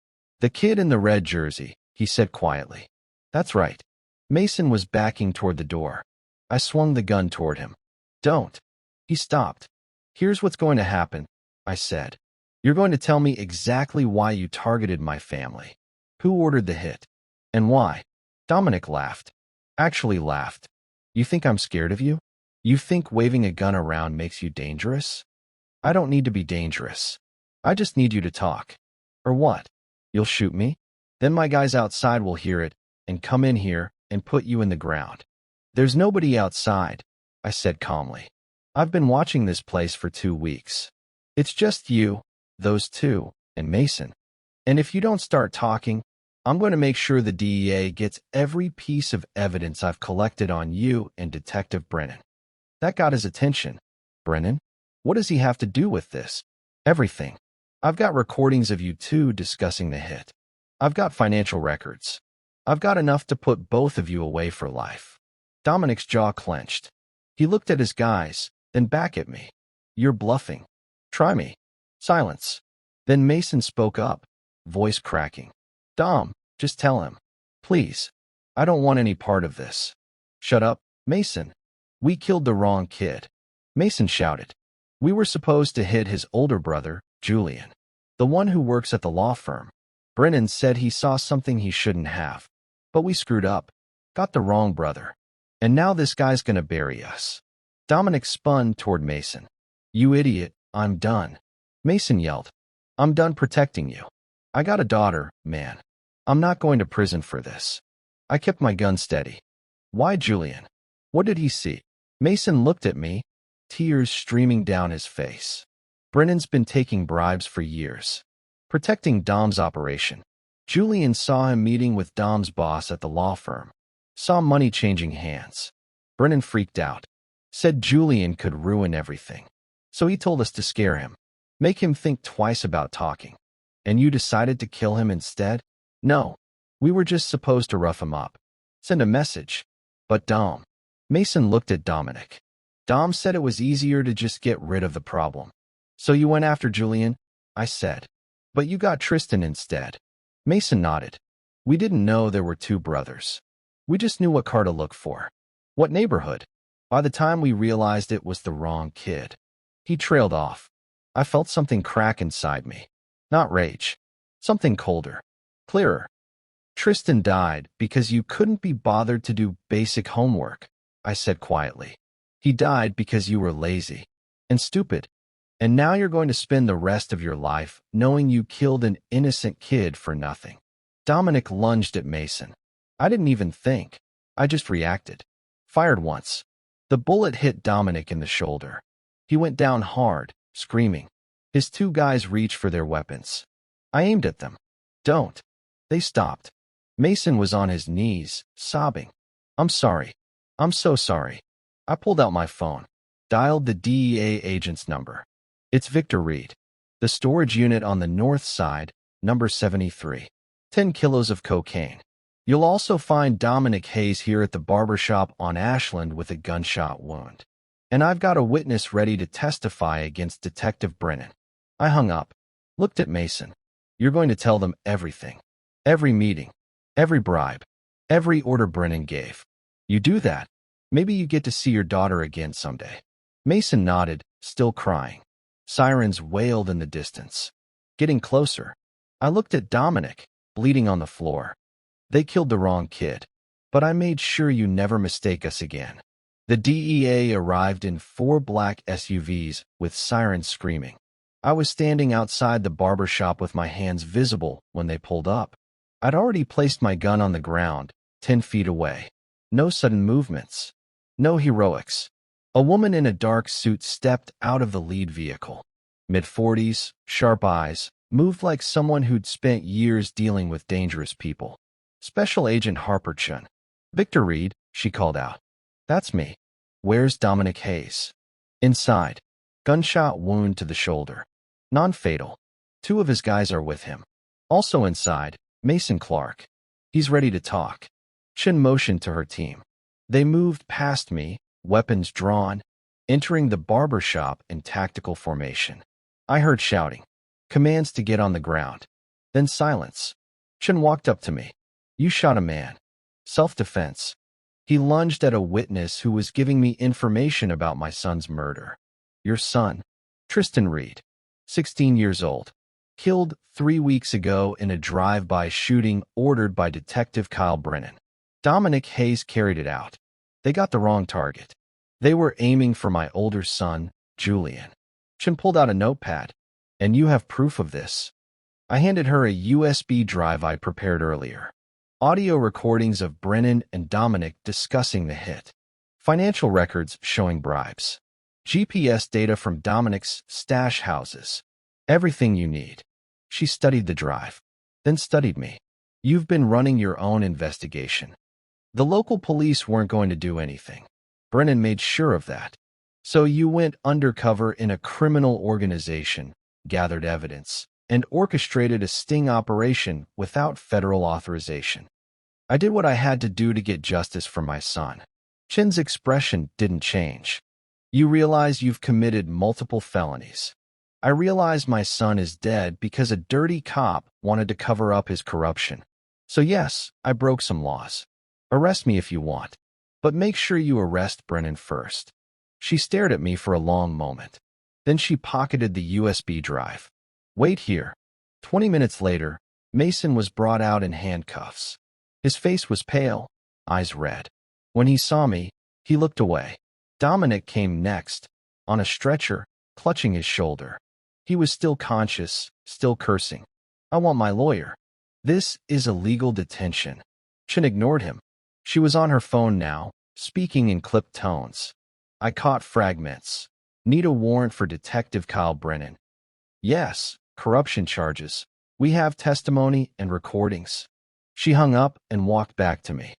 The kid in the red jersey, he said quietly. That's right. Mason was backing toward the door. I swung the gun toward him. Don't. He stopped. Here's what's going to happen, I said. You're going to tell me exactly why you targeted my family. Who ordered the hit? And why? Dominic laughed. Actually laughed. You think I'm scared of you? You think waving a gun around makes you dangerous? I don't need to be dangerous. I just need you to talk. Or what? You'll shoot me? Then my guys outside will hear it and come in here and put you in the ground. There's nobody outside, I said calmly. I've been watching this place for 2 weeks. It's just you, those two, and Mason. And if you don't start talking, I'm going to make sure the DEA gets every piece of evidence I've collected on you and Detective Brennan. That got his attention. Brennan? What does he have to do with this? Everything. I've got recordings of you two discussing the hit. I've got financial records. I've got enough to put both of you away for life. Dominic's jaw clenched. He looked at his guys, then back at me. You're bluffing. Try me. Silence. Then Mason spoke up, voice cracking. Dom, just tell him. Please. I don't want any part of this. Shut up, Mason. We killed the wrong kid. Mason shouted. We were supposed to hit his older brother, Julian, the one who works at the law firm. Brennan said he saw something he shouldn't have. But we screwed up. Got the wrong brother. And now this guy's gonna bury us. Dominic spun toward Mason. You idiot, I'm done. Mason yelled. I'm done protecting you. I got a daughter, man. I'm not going to prison for this. I kept my gun steady. Why Julian? What did he see? Mason looked at me, tears streaming down his face. Brennan's been taking bribes for years. Protecting Dom's operation. Julian saw him meeting with Dom's boss at the law firm. Saw money changing hands. Brennan freaked out. Said Julian could ruin everything. So he told us to scare him. Make him think twice about talking. And you decided to kill him instead? No. We were just supposed to rough him up. Send a message. But Dom. Mason looked at Dominic. Dom said it was easier to just get rid of the problem. So you went after Julian? I said. But you got Tristan instead. Mason nodded. We didn't know there were 2 brothers. We just knew what car to look for. What neighborhood? By the time we realized it was the wrong kid. He trailed off. I felt something crack inside me. Not rage. Something colder. Clearer. Tristan died because you couldn't be bothered to do basic homework, I said quietly. He died because you were lazy and stupid. And now you're going to spend the rest of your life knowing you killed an innocent kid for nothing. Dominic lunged at Mason. I didn't even think. I just reacted. Fired once. The bullet hit Dominic in the shoulder. He went down hard, screaming. His 2 guys reached for their weapons. I aimed at them. Don't. They stopped. Mason was on his knees, sobbing. I'm sorry. I'm so sorry. I pulled out my phone. Dialed the DEA agent's number. It's Victor Reed. The storage unit on the north side, number 73. 10 kilos of cocaine. You'll also find Dominic Hayes here at the barbershop on Ashland with a gunshot wound. And I've got a witness ready to testify against Detective Brennan. I hung up. Looked at Mason. You're going to tell them everything. Every meeting. Every bribe. Every order Brennan gave. You do that. Maybe you get to see your daughter again someday. Mason nodded, still crying. Sirens wailed in the distance. Getting closer. I looked at Dominic, bleeding on the floor. They killed the wrong kid. But I made sure you never mistake us again. The DEA arrived in 4 black SUVs with sirens screaming. I was standing outside the barber shop with my hands visible when they pulled up. I'd already placed my gun on the ground, 10 feet away. No sudden movements. No heroics. A woman in a dark suit stepped out of the lead vehicle. Mid-40s, sharp eyes, moved like someone who'd spent years dealing with dangerous people. Special Agent Harper Chun. Victor Reed, she called out. That's me. Where's Dominic Hayes? Inside. Gunshot wound to the shoulder. Non-fatal. 2 of his guys are with him. Also inside, Mason Clark. He's ready to talk. Chin motioned to her team. They moved past me, weapons drawn, entering the barber shop in tactical formation. I heard shouting. Commands to get on the ground. Then silence. Chin walked up to me. You shot a man. Self-defense. He lunged at a witness who was giving me information about my son's murder. Your son, Tristan Reed, 16 years old, killed 3 weeks ago in a drive-by shooting ordered by Detective Kyle Brennan. Dominic Hayes carried it out. They got the wrong target. They were aiming for my older son, Julian. Chin pulled out a notepad. And you have proof of this. I handed her a USB drive I prepared earlier. Audio recordings of Brennan and Dominic discussing the hit. Financial records showing bribes. GPS data from Dominic's stash houses. Everything you need. She studied the drive, then studied me. You've been running your own investigation. The local police weren't going to do anything. Brennan made sure of that. So you went undercover in a criminal organization, gathered evidence, and orchestrated a sting operation without federal authorization. I did what I had to do to get justice for my son. Chin's expression didn't change. You realize you've committed multiple felonies. I realize my son is dead because a dirty cop wanted to cover up his corruption. So yes, I broke some laws. Arrest me if you want, but make sure you arrest Brennan first. She stared at me for a long moment. Then she pocketed the USB drive. Wait here. 20 minutes later, Mason was brought out in handcuffs. His face was pale, eyes red. When he saw me, he looked away. Dominic came next, on a stretcher, clutching his shoulder. He was still conscious, still cursing. I want my lawyer. This is illegal detention. Chin ignored him. She was on her phone now, speaking in clipped tones. I caught fragments. Need a warrant for Detective Kyle Brennan. Yes, corruption charges. We have testimony and recordings. She hung up and walked back to me.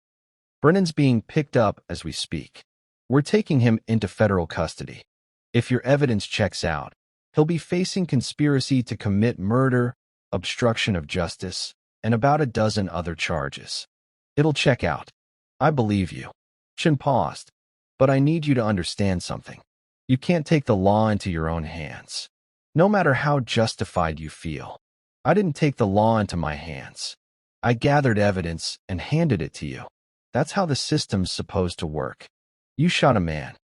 Brennan's being picked up as we speak. We're taking him into federal custody. If your evidence checks out, he'll be facing conspiracy to commit murder, obstruction of justice, and about a dozen other charges. It'll check out. I believe you. Chin paused. But I need you to understand something. You can't take the law into your own hands. No matter how justified you feel. I didn't take the law into my hands. I gathered evidence and handed it to you. That's how the system's supposed to work. You shot a man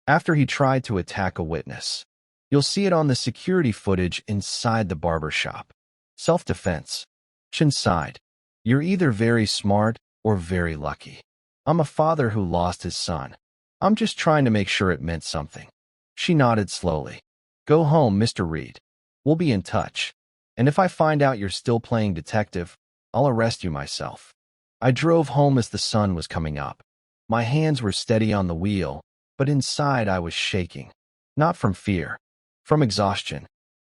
after he tried to attack a witness. You'll see it on the security footage inside the barber shop. Self-defense. Chin sighed. You're either very smart or very lucky. I'm a father who lost his son. I'm just trying to make sure it meant something. She nodded slowly. Go home, Mr. Reed. We'll be in touch. And if I find out you're still playing detective, I'll arrest you myself. I drove home as the sun was coming up. My hands were steady on the wheel, but inside I was shaking. Not from fear. From exhaustion.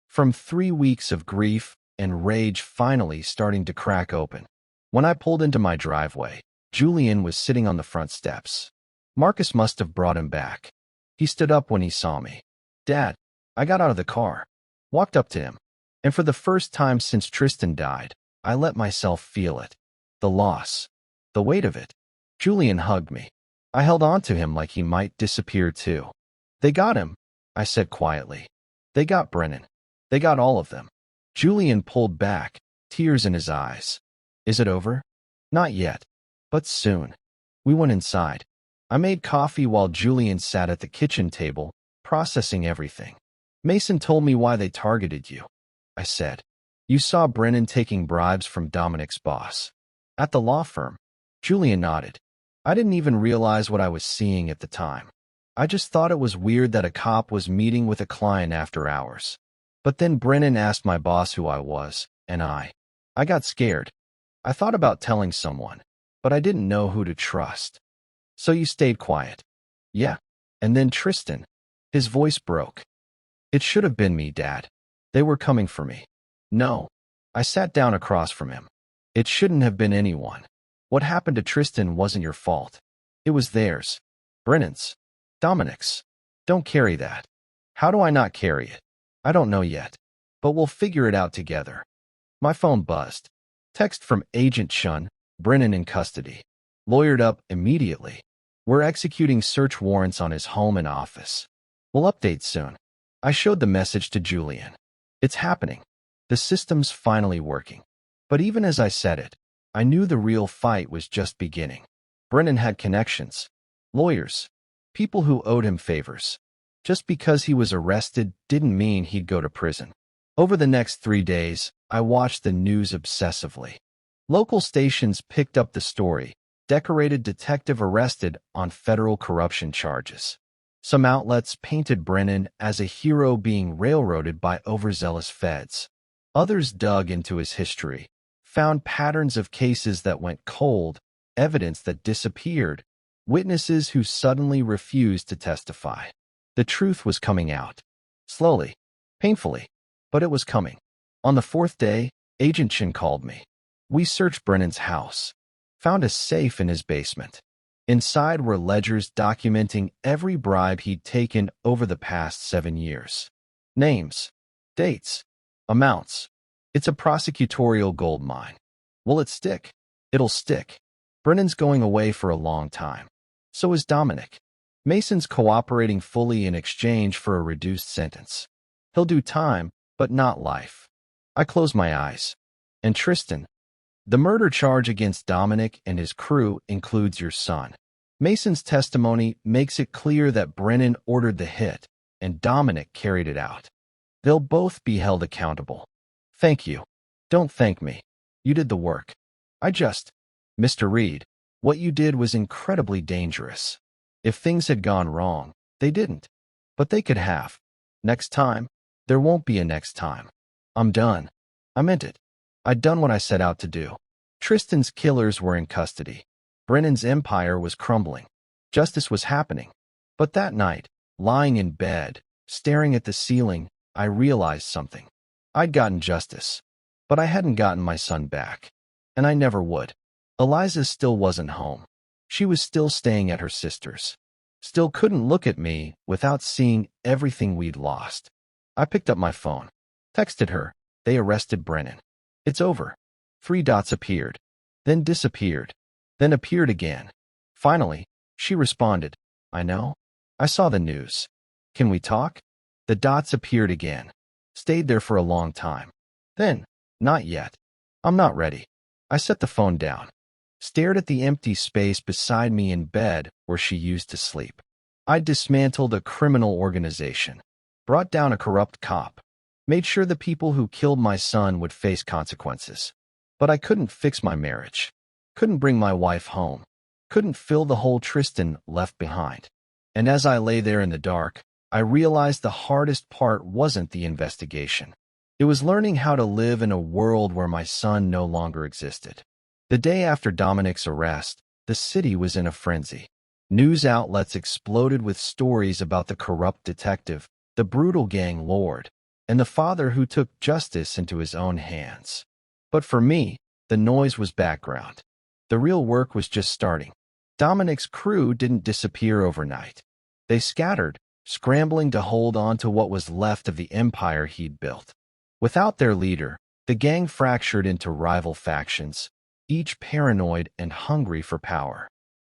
From 3 weeks of grief and rage finally starting to crack open. When I pulled into my driveway, Julian was sitting on the front steps. Marcus must have brought him back. He stood up when he saw me. Dad, I got out of the car, walked up to him, and for the first time since Tristan died, I let myself feel it. The loss. The weight of it. Julian hugged me. I held on to him like he might disappear too. They got him, I said quietly. They got Brennan. They got all of them. Julian pulled back, tears in his eyes. Is it over? Not yet, but soon. We went inside. I made coffee while Julian sat at the kitchen table, processing everything. Mason told me why they targeted you. I said. You saw Brennan taking bribes from Dominic's boss. At the law firm. Julian nodded. I didn't even realize what I was seeing at the time. I just thought it was weird that a cop was meeting with a client after hours. But then Brennan asked my boss who I was, and I got scared. I thought about telling someone, but I didn't know who to trust. So you stayed quiet. Yeah. And then Tristan. His voice broke. It should have been me, Dad. They were coming for me. No. I sat down across from him. It shouldn't have been anyone. What happened to Tristan wasn't your fault. It was theirs. Brennan's. Dominic's. Don't carry that. How do I not carry it? I don't know yet. But we'll figure it out together. My phone buzzed. Text from Agent Shun, Brennan in custody. Lawyered up immediately. We're executing search warrants on his home and office. We'll update soon. I showed the message to Julian. It's happening. The system's finally working. But even as I said it, I knew the real fight was just beginning. Brennan had connections. Lawyers. People who owed him favors. Just because he was arrested didn't mean he'd go to prison. Over the next 3 days, I watched the news obsessively. Local stations picked up the story. Decorated detective arrested on federal corruption charges. Some outlets painted Brennan as a hero being railroaded by overzealous feds. Others dug into his history, found patterns of cases that went cold, evidence that disappeared, witnesses who suddenly refused to testify. The truth was coming out. Slowly, painfully, but it was coming. On the 4th day, Agent Chin called me. We searched Brennan's house. Found a safe in his basement. Inside were ledgers documenting every bribe he'd taken over the past 7 years. Names, dates, amounts. It's a prosecutorial gold mine. Will it stick? It'll stick. Brennan's going away for a long time. So is Dominic. Mason's cooperating fully in exchange for a reduced sentence. He'll do time, but not life. I close my eyes. And Tristan. The murder charge against Dominic and his crew includes your son. Mason's testimony makes it clear that Brennan ordered the hit, and Dominic carried it out. They'll both be held accountable. Thank you. Don't thank me. You did the work. Mr. Reed, what you did was incredibly dangerous. If things had gone wrong, they didn't. But they could have. Next time, there won't be a next time. I'm done. I meant it. I'd done what I set out to do. Tristan's killers were in custody. Brennan's empire was crumbling. Justice was happening. But that night, lying in bed, staring at the ceiling, I realized something. I'd gotten justice. But I hadn't gotten my son back. And I never would. Eliza still wasn't home. She was still staying at her sister's. Still couldn't look at me without seeing everything we'd lost. I picked up my phone. Texted her. They arrested Brennan. It's over. 3 dots appeared. Then disappeared. Then appeared again. Finally, she responded. I know. I saw the news. Can we talk? The dots appeared again. Stayed there for a long time. Then, not yet. I'm not ready. I set the phone down. Stared at the empty space beside me in bed where she used to sleep. I dismantled a criminal organization. Brought down a corrupt cop. Made sure the people who killed my son would face consequences. But I couldn't fix my marriage. Couldn't bring my wife home. Couldn't fill the hole Tristan left behind. And as I lay there in the dark, I realized the hardest part wasn't the investigation. It was learning how to live in a world where my son no longer existed. The day after Dominic's arrest, the city was in a frenzy. News outlets exploded with stories about the corrupt detective, the brutal gang lord, and the father who took justice into his own hands. But for me, the noise was background. The real work was just starting. Dominic's crew didn't disappear overnight. They scattered, scrambling to hold on to what was left of the empire he'd built. Without their leader, the gang fractured into rival factions, each paranoid and hungry for power.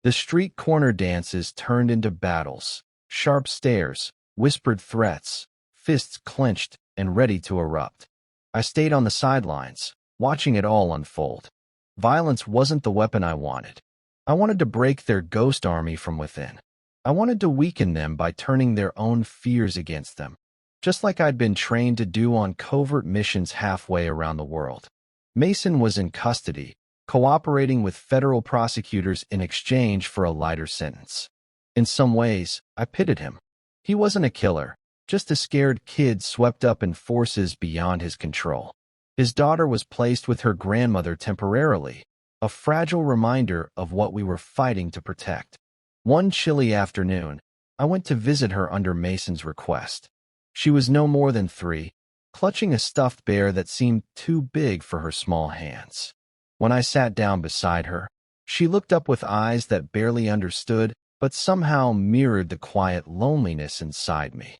The street corner dances turned into battles, sharp stares, whispered threats, fists clenched and ready to erupt. I stayed on the sidelines, watching it all unfold. Violence wasn't the weapon I wanted. I wanted to break their ghost army from within. I wanted to weaken them by turning their own fears against them, just like I'd been trained to do on covert missions halfway around the world. Mason was in custody, cooperating with federal prosecutors in exchange for a lighter sentence. In some ways, I pitied him. He wasn't a killer, just a scared kid swept up in forces beyond his control. His daughter was placed with her grandmother temporarily, a fragile reminder of what we were fighting to protect. One chilly afternoon, I went to visit her under Mason's request. She was no more than 3, clutching a stuffed bear that seemed too big for her small hands. When I sat down beside her, She looked up with eyes that barely understood, but somehow mirrored the quiet loneliness inside me.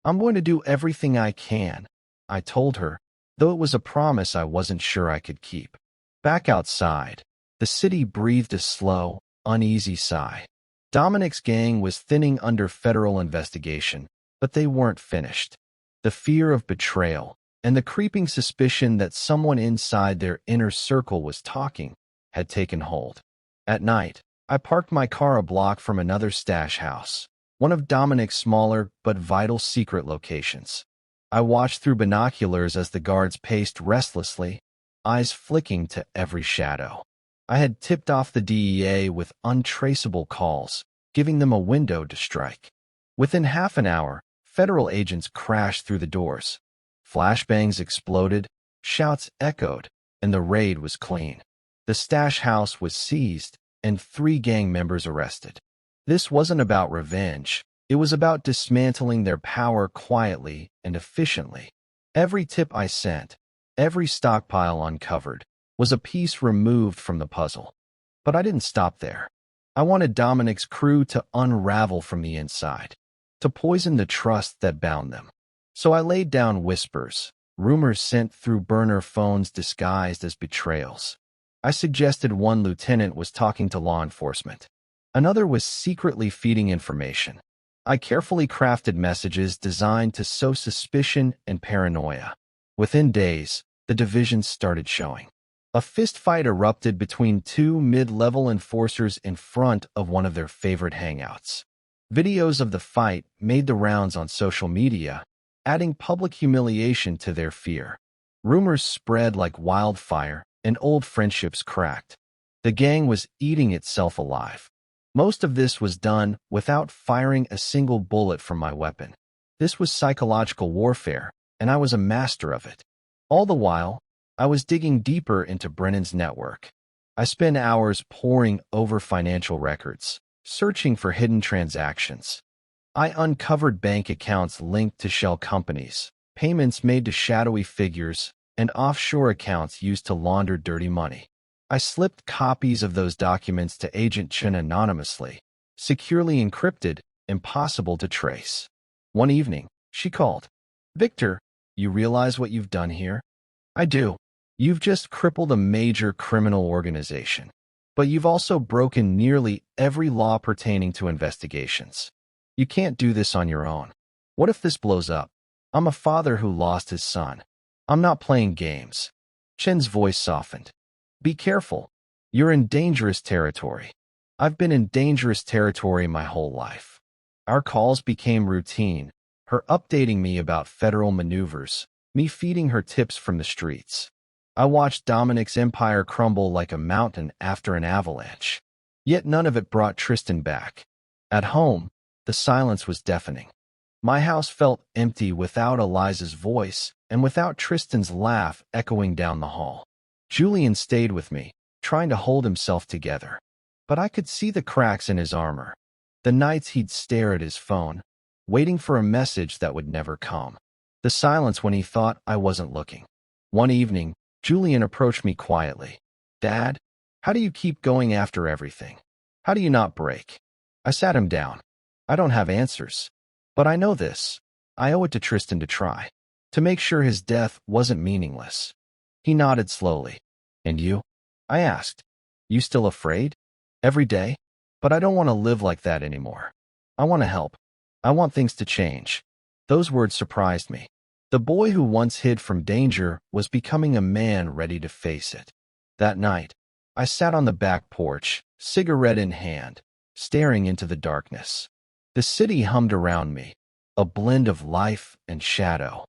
I'm going to do everything I can, I told her, though it was a promise I wasn't sure I could keep. Back outside, the city breathed a slow, uneasy sigh. Dominic's gang was thinning under federal investigation, but they weren't finished. The fear of betrayal and the creeping suspicion that someone inside their inner circle was talking had taken hold. At night, I parked my car a block from another stash house, one of Dominic's smaller but vital secret locations. I watched through binoculars as the guards paced restlessly, eyes flicking to every shadow. I had tipped off the DEA with untraceable calls, giving them a window to strike. Within half an hour, federal agents crashed through the doors. Flashbangs exploded, shouts echoed, and the raid was clean. The stash house was seized, and 3 gang members arrested. This wasn't about revenge. It was about dismantling their power quietly and efficiently. Every tip I sent, every stockpile uncovered, was a piece removed from the puzzle. But I didn't stop there. I wanted Dominic's crew to unravel from the inside, to poison the trust that bound them. So I laid down whispers, rumors sent through burner phones disguised as betrayals. I suggested one lieutenant was talking to law enforcement. Another was secretly feeding information. I carefully crafted messages designed to sow suspicion and paranoia. Within days, the divisions started showing. A fistfight erupted between 2 mid-level enforcers in front of one of their favorite hangouts. Videos of the fight made the rounds on social media, adding public humiliation to their fear. Rumors spread like wildfire, and old friendships cracked. The gang was eating itself alive. Most of this was done without firing a single bullet from my weapon. This was psychological warfare, and I was a master of it. All the while, I was digging deeper into Brennan's network. I spent hours poring over financial records, searching for hidden transactions. I uncovered bank accounts linked to shell companies, payments made to shadowy figures, and offshore accounts used to launder dirty money. I slipped copies of those documents to Agent Chen anonymously, securely encrypted, impossible to trace. One evening, she called. "Victor, you realize what you've done here?" "I do. You've just crippled a major criminal organization. But you've also broken nearly every law pertaining to investigations. You can't do this on your own. What if this blows up? I'm a father who lost his son. I'm not playing games." Chen's voice softened. "Be careful. You're in dangerous territory. I've been in dangerous territory my whole life." Our calls became routine, her updating me about federal maneuvers, me feeding her tips from the streets. I watched Dominic's empire crumble like a mountain after an avalanche. Yet none of it brought Tristan back. At home, the silence was deafening. My house felt empty without Eliza's voice and without Tristan's laugh echoing down the hall. Julian stayed with me, trying to hold himself together. But I could see the cracks in his armor. The nights he'd stare at his phone, waiting for a message that would never come. The silence when he thought I wasn't looking. One evening, Julian approached me quietly. "Dad, how do you keep going after everything? How do you not break?" I sat him down. "I don't have answers. But I know this. I owe it to Tristan to try. To make sure his death wasn't meaningless." He nodded slowly. "And you?" I asked. "You still afraid? Every day?" "But I don't want to live like that anymore. I want to help. I want things to change." Those words surprised me. The boy who once hid from danger was becoming a man ready to face it. That night, I sat on the back porch, cigarette in hand, staring into the darkness. The city hummed around me, a blend of life and shadow.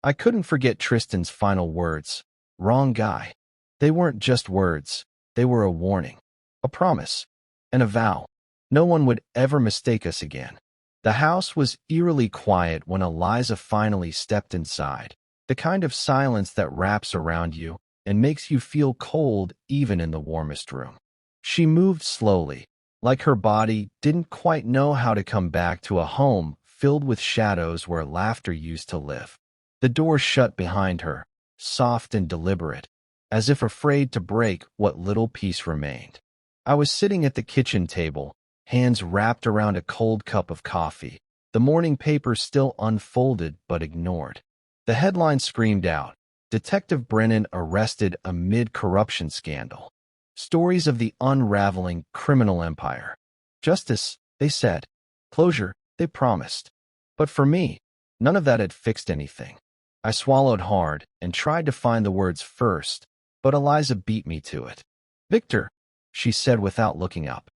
I couldn't forget Tristan's final words, "Wrong guy." They weren't just words, they were a warning, a promise, and a vow. No one would ever mistake us again. The house was eerily quiet when Eliza finally stepped inside, the kind of silence that wraps around you and makes you feel cold even in the warmest room. She moved slowly, like her body didn't quite know how to come back to a home filled with shadows where laughter used to live. The door shut behind her, soft and deliberate, as if afraid to break what little peace remained. I was sitting at the kitchen table, hands wrapped around a cold cup of coffee, the morning paper still unfolded but ignored. The headline screamed out, "Detective Brennan arrested amid corruption scandal." Stories of the unraveling criminal empire. Justice, they said. Closure, they promised. But for me, none of that had fixed anything. I swallowed hard and tried to find the words first, but Eliza beat me to it. "Victor," she said without looking up.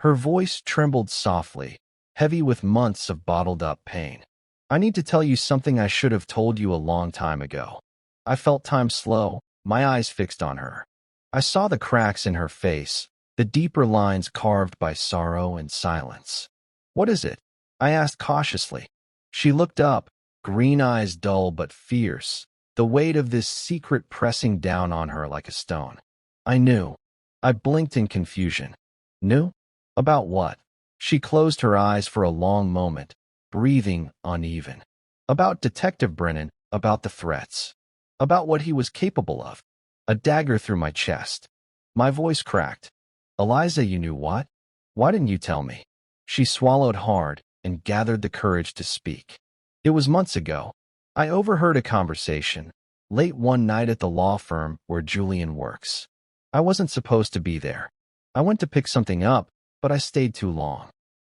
Her voice trembled softly, heavy with months of bottled-up pain. "I need to tell you something I should have told you a long time ago." I felt time slow, my eyes fixed on her. I saw the cracks in her face, the deeper lines carved by sorrow and silence. "What is it?" I asked cautiously. She looked up, green eyes dull but fierce, the weight of this secret pressing down on her like a stone. I knew. I blinked in confusion. Knew? About what? She closed her eyes for a long moment, breathing uneven. About Detective Brennan, about the threats. About what he was capable of. A dagger through my chest. My voice cracked. "Eliza, you knew what? Why didn't you tell me?" She swallowed hard and gathered the courage to speak. "It was months ago. I overheard a conversation, late one night at the law firm where Julian works. I wasn't supposed to be there. I went to pick something up, but I stayed too long.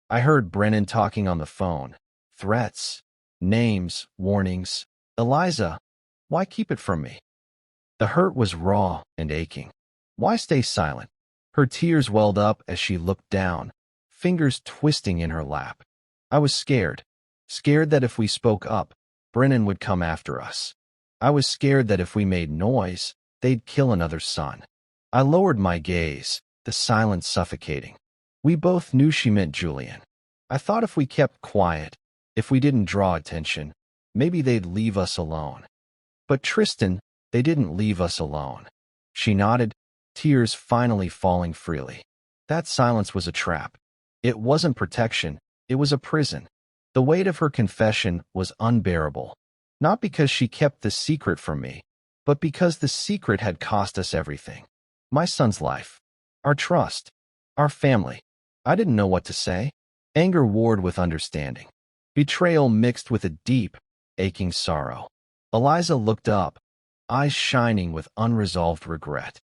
I heard Brennan talking on the phone. Threats, names, warnings. Eliza, why keep it from me?" The hurt was raw and aching. Why stay silent? Her tears welled up as she looked down, fingers twisting in her lap. I was scared. Scared that if we spoke up, Brennan would come after us. I was scared that if we made noise, they'd kill another son. I lowered my gaze, the silence suffocating. We both knew she meant Julian. I thought if we kept quiet, if we didn't draw attention, maybe they'd leave us alone. But Tristan, they didn't leave us alone. She nodded, tears finally falling freely. That silence was a trap. It wasn't protection, it was a prison. The weight of her confession was unbearable, not because she kept the secret from me, but because the secret had cost us everything. My son's life, our trust, our family. I didn't know what to say. Anger warred with understanding. Betrayal mixed with a deep, aching sorrow. Eliza looked up, eyes shining with unresolved regret.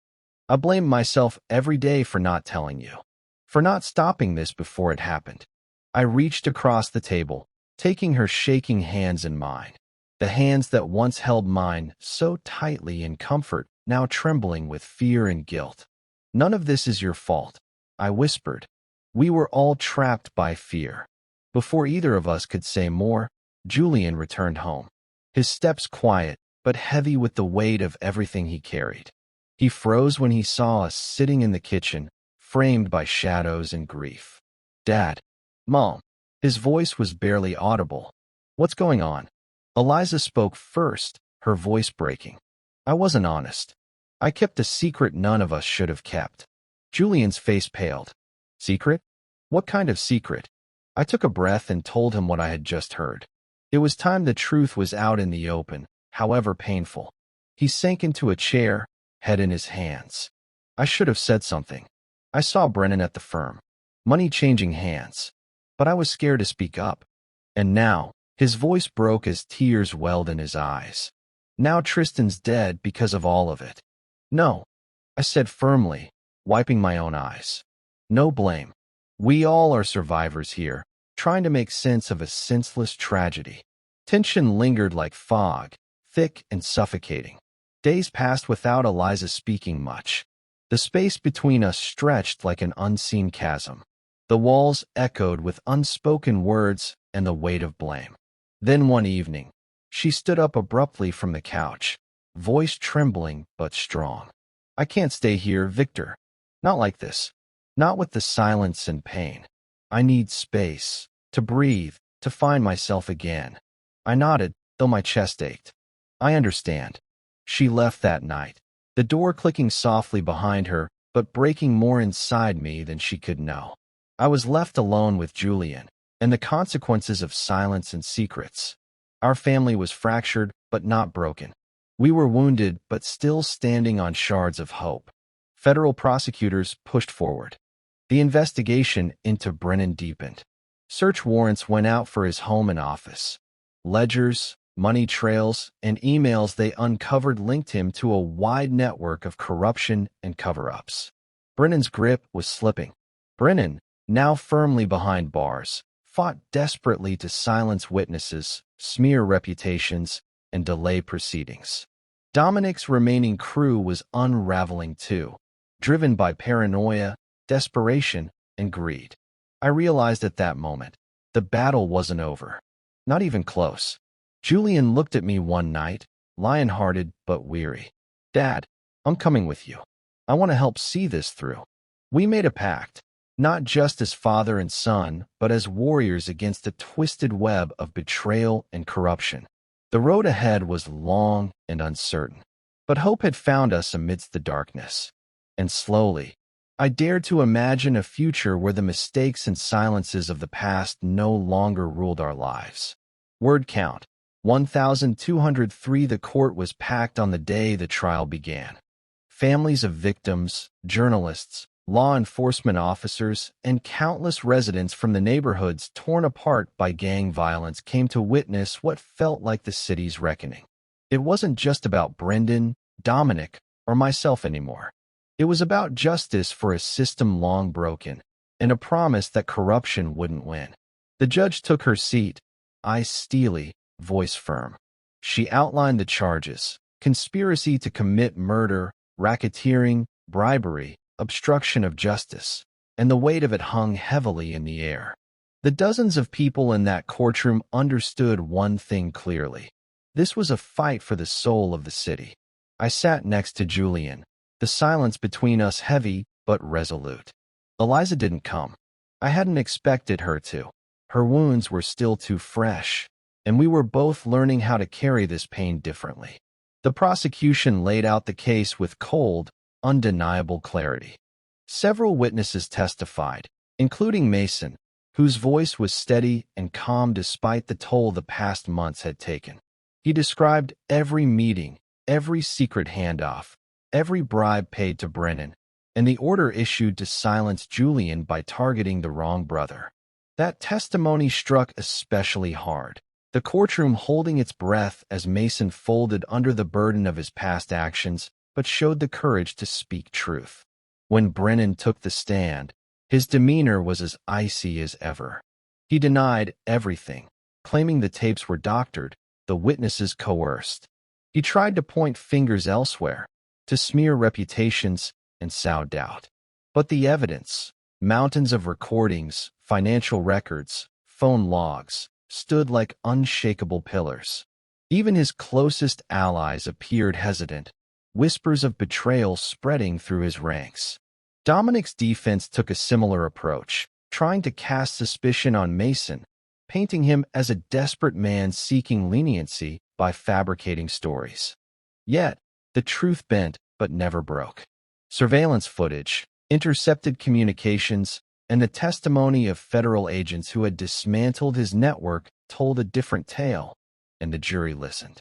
"I blame myself every day for not telling you, for not stopping this before it happened." I reached across the table, taking her shaking hands in mine. The hands that once held mine so tightly in comfort, now trembling with fear and guilt. "None of this is your fault," I whispered. "We were all trapped by fear." Before either of us could say more, Julian returned home. His steps quiet, but heavy with the weight of everything he carried. He froze when he saw us sitting in the kitchen, framed by shadows and grief. "Dad, Mom." His voice was barely audible. "What's going on?" Eliza spoke first, her voice breaking. "I wasn't honest. I kept a secret none of us should have kept." Julian's face paled. "Secret? What kind of secret?" I took a breath and told him what I had just heard. It was time the truth was out in the open, however painful. He sank into a chair, head in his hands. I should have said something. I saw Brennan at the firm. Money changing hands. But I was scared to speak up. And now, his voice broke as tears welled in his eyes. "Now Tristan's dead because of all of it." "No," I said firmly, wiping my own eyes. "No blame. We all are survivors here, trying to make sense of a senseless tragedy." Tension lingered like fog, thick and suffocating. Days passed without Eliza speaking much. The space between us stretched like an unseen chasm. The walls echoed with unspoken words and the weight of blame. Then one evening, she stood up abruptly from the couch, voice trembling but strong. "I can't stay here, Victor. Not like this. Not with the silence and pain. I need space, to breathe, to find myself again." I nodded, though my chest ached. "I understand." She left that night, the door clicking softly behind her, but breaking more inside me than she could know. I was left alone with Julian, and the consequences of silence and secrets. Our family was fractured, but not broken. We were wounded, but still standing on shards of hope. Federal prosecutors pushed forward. The investigation into Brennan deepened. Search warrants went out for his home and office. Ledgers, money trails, and emails they uncovered linked him to a wide network of corruption and cover-ups. Brennan's grip was slipping. Brennan, now firmly behind bars, fought desperately to silence witnesses, smear reputations, and delay proceedings. Dominic's remaining crew was unraveling too, driven by paranoia, desperation, and greed. I realized at that moment, the battle wasn't over. Not even close. Julian looked at me one night, lion-hearted but weary. "Dad, I'm coming with you. I want to help see this through." We made a pact, not just as father and son, but as warriors against a twisted web of betrayal and corruption. The road ahead was long and uncertain, but hope had found us amidst the darkness. And slowly, I dared to imagine a future where the mistakes and silences of the past no longer ruled our lives. Word count: 1,203. The court was packed on the day the trial began. Families of victims, journalists, law enforcement officers, and countless residents from the neighborhoods torn apart by gang violence came to witness what felt like the city's reckoning. It wasn't just about Brendan, Dominic, or myself anymore. It was about justice for a system long broken, and a promise that corruption wouldn't win. The judge took her seat, eyes steely, voice firm. She outlined the charges: conspiracy to commit murder, racketeering, bribery, obstruction of justice, and the weight of it hung heavily in the air. The dozens of people in that courtroom understood one thing clearly. This was a fight for the soul of the city. I sat next to Julian, the silence between us heavy but resolute. Eliza didn't come. I hadn't expected her to. Her wounds were still too fresh, and we were both learning how to carry this pain differently. The prosecution laid out the case with cold, undeniable clarity. Several witnesses testified, including Mason, whose voice was steady and calm despite the toll the past months had taken. He described every meeting, every secret handoff, every bribe paid to Brennan, and the order issued to silence Julian by targeting the wrong brother. That testimony struck especially hard, the courtroom holding its breath as Mason folded under the burden of his past actions, but showed the courage to speak truth. When Brennan took the stand, his demeanor was as icy as ever. He denied everything, claiming the tapes were doctored, the witnesses coerced. He tried to point fingers elsewhere, to smear reputations and sow doubt. But the evidence, mountains of recordings, financial records, phone logs, stood like unshakable pillars. Even his closest allies appeared hesitant, whispers of betrayal spreading through his ranks. Dominic's defense took a similar approach, trying to cast suspicion on Mason, painting him as a desperate man seeking leniency by fabricating stories. Yet, the truth bent but never broke. Surveillance footage, intercepted communications, and the testimony of federal agents who had dismantled his network told a different tale, and the jury listened.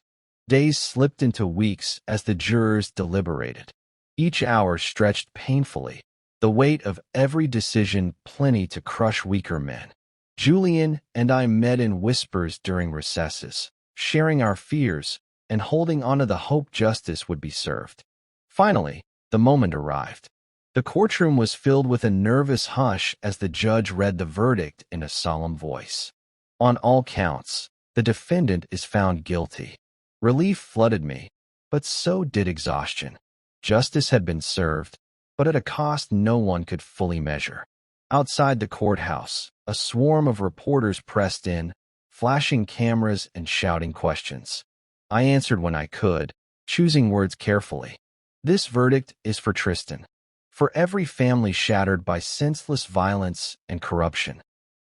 Days slipped into weeks as the jurors deliberated. Each hour stretched painfully, the weight of every decision plenty to crush weaker men. Julian and I met in whispers during recesses, sharing our fears and holding on to the hope justice would be served. Finally, the moment arrived. The courtroom was filled with a nervous hush as the judge read the verdict in a solemn voice. On all counts, the defendant is found guilty. Relief flooded me, but so did exhaustion. Justice had been served, but at a cost no one could fully measure. Outside the courthouse, a swarm of reporters pressed in, flashing cameras and shouting questions. I answered when I could, choosing words carefully. This verdict is for Tristan, for every family shattered by senseless violence and corruption.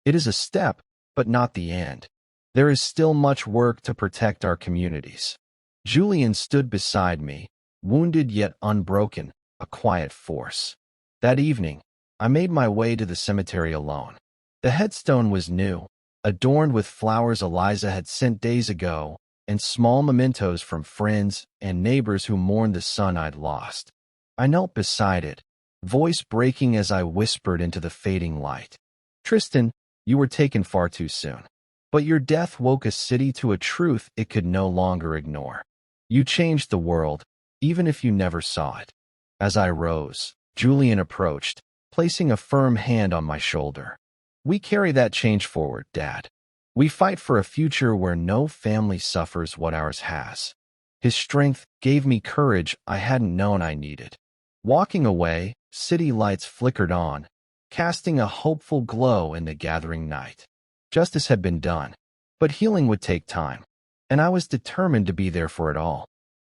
It is a step, but not the end. There is still much work to protect our communities. Julian stood beside me, wounded yet unbroken, a quiet force. That evening, I made my way to the cemetery alone. The headstone was new, adorned with flowers Eliza had sent days ago, and small mementos from friends and neighbors who mourned the son I'd lost. I knelt beside it, voice breaking as I whispered into the fading light. Tristan, you were taken far too soon. But your death woke a city to a truth it could no longer ignore. You changed the world, even if you never saw it. As I rose, Julian approached, placing a firm hand on my shoulder. We carry that change forward, Dad. We fight for a future where no family suffers what ours has. His strength gave me courage I hadn't known I needed. Walking away, city lights flickered on, casting a hopeful glow in the gathering night. Justice had been done, but healing would take time, and I was determined to be there for it all.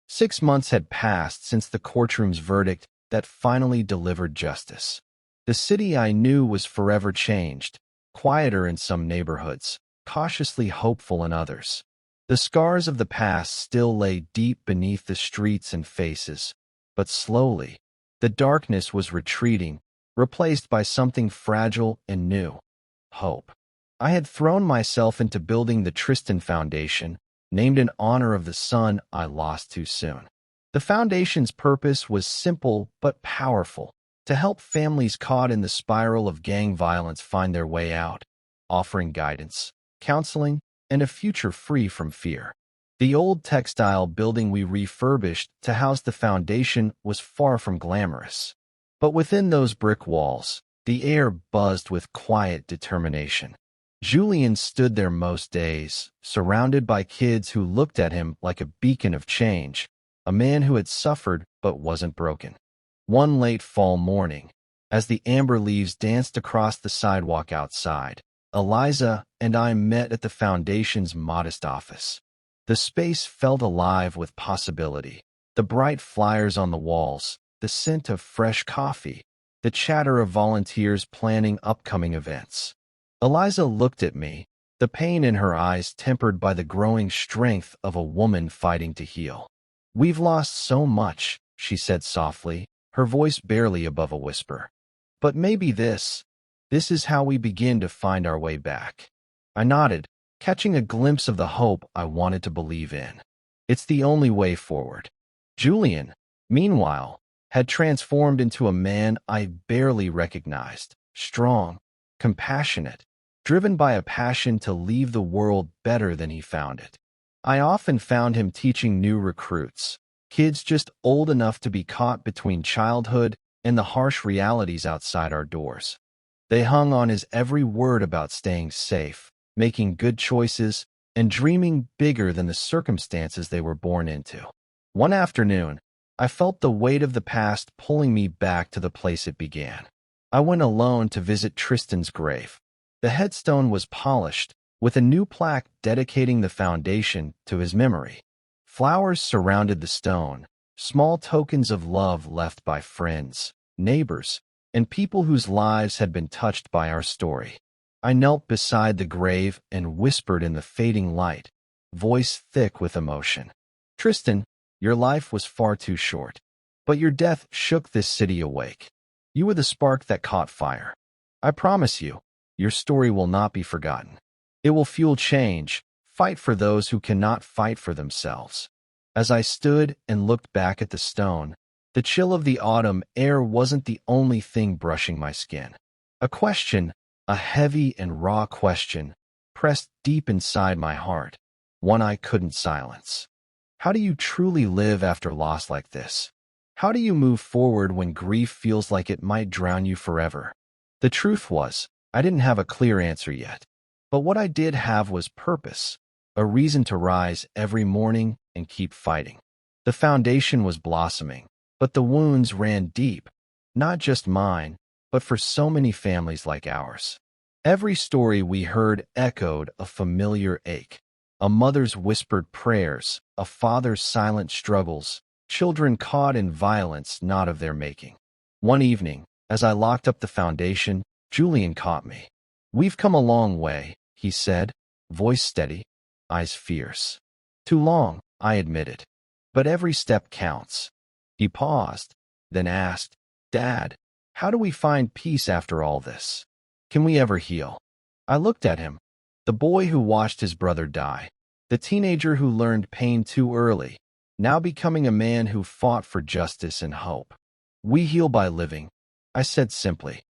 6 months had passed since the courtroom's verdict that finally delivered justice. The city I knew was forever changed, quieter in some neighborhoods, cautiously hopeful in others. The scars of the past still lay deep beneath the streets and faces, but slowly, the darkness was retreating, replaced by something fragile and new: hope. I had thrown myself into building the Tristan Foundation, named in honor of the son I lost too soon. The foundation's purpose was simple but powerful: to help families caught in the spiral of gang violence find their way out, offering guidance, counseling, and a future free from fear. The old textile building we refurbished to house the foundation was far from glamorous. But within those brick walls, the air buzzed with quiet determination. Julian stood there most days, surrounded by kids who looked at him like a beacon of change, a man who had suffered but wasn't broken. One late fall morning, as the amber leaves danced across the sidewalk outside, Eliza and I met at the Foundation's modest office. The space felt alive with possibility. The bright flyers on the walls, the scent of fresh coffee, the chatter of volunteers planning upcoming events. Eliza looked at me, the pain in her eyes tempered by the growing strength of a woman fighting to heal. "We've lost so much," she said softly, her voice barely above a whisper. "But maybe this is how we begin to find our way back." I nodded, catching a glimpse of the hope I wanted to believe in. It's the only way forward. Julian, meanwhile, had transformed into a man I barely recognized: strong, compassionate, driven by a passion to leave the world better than he found it. I often found him teaching new recruits, kids just old enough to be caught between childhood and the harsh realities outside our doors. They hung on his every word about staying safe, making good choices, and dreaming bigger than the circumstances they were born into. One afternoon, I felt the weight of the past pulling me back to the place it began. I went alone to visit Tristan's grave. The headstone was polished, with a new plaque dedicating the foundation to his memory. Flowers surrounded the stone, small tokens of love left by friends, neighbors, and people whose lives had been touched by our story. I knelt beside the grave and whispered in the fading light, voice thick with emotion. "Tristan, your life was far too short, but your death shook this city awake. You were the spark that caught fire. I promise you, your story will not be forgotten. It will fuel change, fight for those who cannot fight for themselves." As I stood and looked back at the stone, the chill of the autumn air wasn't the only thing brushing my skin. A question, a heavy and raw question, pressed deep inside my heart, one I couldn't silence. How do you truly live after loss like this? How do you move forward when grief feels like it might drown you forever? The truth was, I didn't have a clear answer yet. But what I did have was purpose, a reason to rise every morning and keep fighting. The foundation was blossoming, but the wounds ran deep, not just mine, but for so many families like ours. Every story we heard echoed a familiar ache: a mother's whispered prayers, a father's silent struggles, children caught in violence not of their making. One evening, as I locked up the foundation, Julian caught me. "We've come a long way," he said, voice steady, eyes fierce. "Too long," I admitted. "But every step counts." He paused, then asked, "Dad, how do we find peace after all this? Can we ever heal?" I looked at him, the boy who watched his brother die, the teenager who learned pain too early, now becoming a man who fought for justice and hope. "We heal by living, I said simply.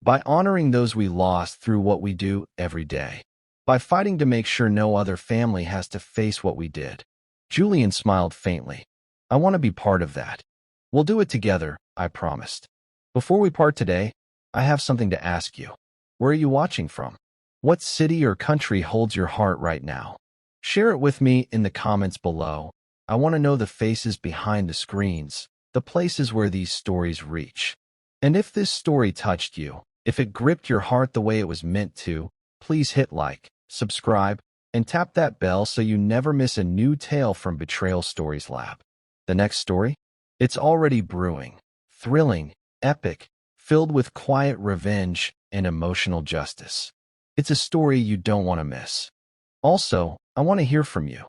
By honoring those we lost through what we do every day. By fighting to make sure no other family has to face what we did. Julian smiled faintly. I want to be part of that. We'll do it together, I promised. Before we part today, I have something to ask you. Where are you watching from? What city or country holds your heart right now? Share it with me in the comments below. I want to know the faces behind the screens, the places where these stories reach. And if this story touched you, if it gripped your heart the way it was meant to, please hit like, subscribe, and tap that bell so you never miss a new tale from Betrayal Stories Lab. The next story? It's already brewing, thrilling, epic, filled with quiet revenge and emotional justice. It's a story you don't want to miss. Also, I want to hear from you.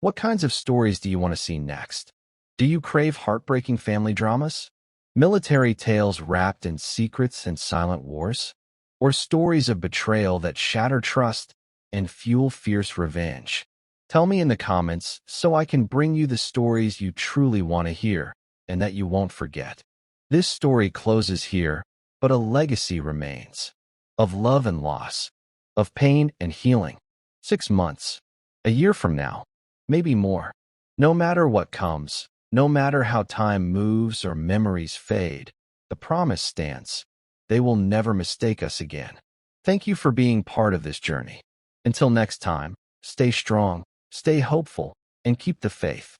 What kinds of stories do you want to see next? Do you crave heartbreaking family dramas? Military tales wrapped in secrets and silent wars? Or stories of betrayal that shatter trust and fuel fierce revenge? Tell me in the comments so I can bring you the stories you truly want to hear and that you won't forget. This story closes here, but a legacy remains. Of love and loss. Of pain and healing. 6 months. A year from now. Maybe more. No matter what comes, no matter how time moves or memories fade, the promise stands. They will never mistake us again. Thank you for being part of this journey. Until next time, stay strong, stay hopeful, and keep the faith.